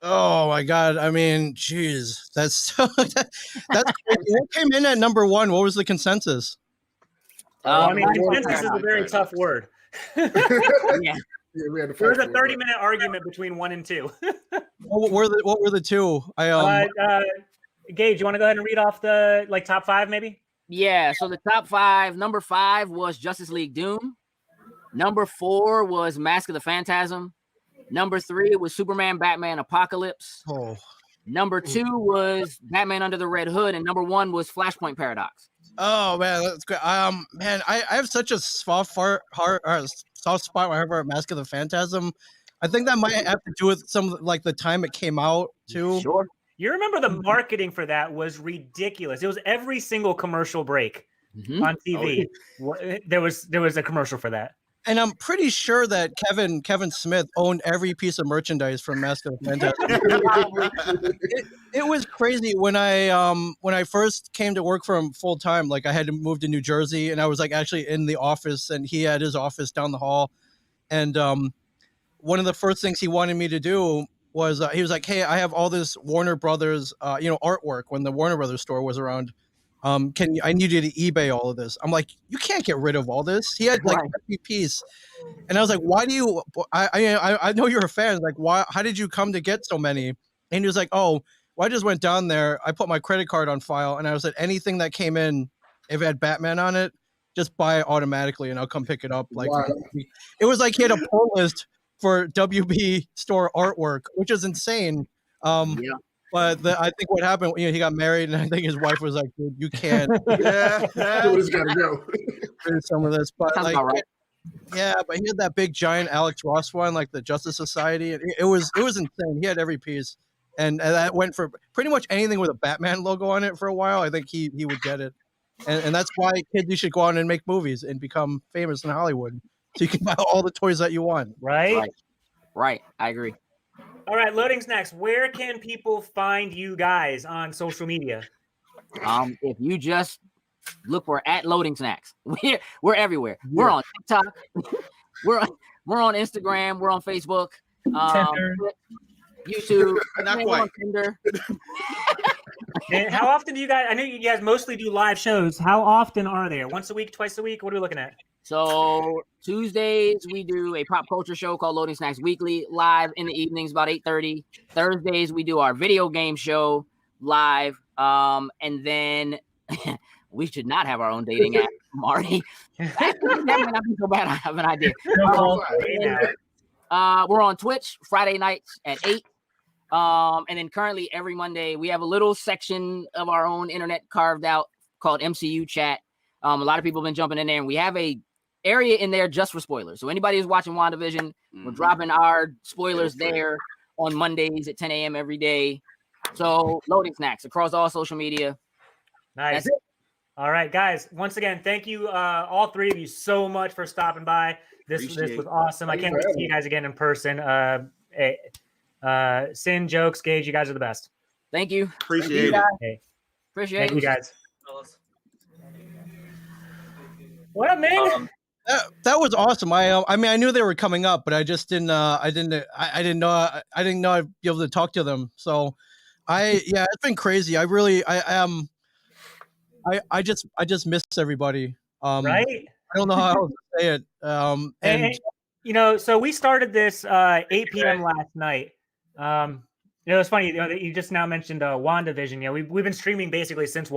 Oh my God! I mean, geez, that's that's crazy. What came in at number 1? What was the consensus? I mean, consensus is a very tough word. Yeah. Yeah, we had There was a 30-minute argument between 1 and 2. What were the two? Gage, you want to go ahead and read off the top 5 maybe? Yeah. So the top 5. Number 5 was Justice League Doom. Number 4 was Mask of the Phantasm. Number 3 was Superman, Batman, Apocalypse. Oh. Number 2 was Batman Under the Red Hood, and number 1 was Flashpoint Paradox. Oh man, that's great. Man, I have such a soft spot whenever Mask of the Phantasm. I think that might have to do with some like the time it came out too. Sure. You remember the marketing for that was ridiculous. It was every single commercial break on TV. There was a commercial for that. And I'm pretty sure that Kevin Smith owned every piece of merchandise from Mask of the Phantasm. It was crazy when I first came to work for him full time. Like I had to move to New Jersey, and I was like actually in the office, and he had his office down the hall. And one of the first things he wanted me to do was he was like, "Hey, I have all this Warner Brothers, artwork when the Warner Brothers store was around. I need you to eBay all of this." I'm like, "You can't get rid of all this." He had like every piece, and I was like, "Why do you?" I know you're a fan. Like, why? How did you come to get so many? And he was like, "Oh, well, I just went down there. I put my credit card on file, and I was like, anything that came in, if it had Batman on it, just buy it automatically, and I'll come pick it up." Like, it was like he had a pull list for WB store artwork, which is insane. But I think what happened, he got married, and I think his wife was like, "Dude, you can't. It's gotta go." Some of this, but Sounds like, about right. yeah, but he had that big giant Alex Ross one, like the Justice Society, and it was insane. He had every piece, and that went for pretty much anything with a Batman logo on it for a while. I think he would get it, and that's why kids, you should go out and make movies and become famous in Hollywood, so you can buy all the toys that you want. Right. I agree. All right, Loading Snacks. Where can people find you guys on social media? If you just look for @Loading Snacks, we're everywhere. Yeah. We're on TikTok. we're on Instagram. We're on Facebook. YouTube. Not quite. Tinder. And how often do you guys? I know you guys mostly do live shows. How often are there? Once a week? Twice a week? What are we looking at? So Tuesdays we do a pop culture show called Loading Snacks Weekly, live in the evenings about 8:30. Thursdays we do our video game show live, and then we should not have our own dating app, Marty. That may not be so bad. I have an idea. We're on Twitch Friday nights at 8. And then currently every Monday we have a little section of our own internet carved out called MCU Chat. A lot of people have been jumping in there, and we have a area in there just for spoilers. So anybody who's watching WandaVision, we're dropping our spoilers there on Mondays at 10 a.m. every day. So Loading Snacks across all social media. Nice. All right, guys. Once again, thank you, all three of you, so much for stopping by. This was awesome. I can't wait to see you guys again in person. Sin, Jokes, Gage, you guys are the best. Thank you. Appreciate it. Hey. Appreciate Thank you guys. What up, man? That was awesome. I mean, I knew they were coming up, but I just didn't know I'd be able to talk to them. So it's been crazy. I just miss everybody. Right? I don't know how else to say it. And so we started this 8 p.m. last night. It's funny that you just now mentioned WandaVision. We've been streaming basically since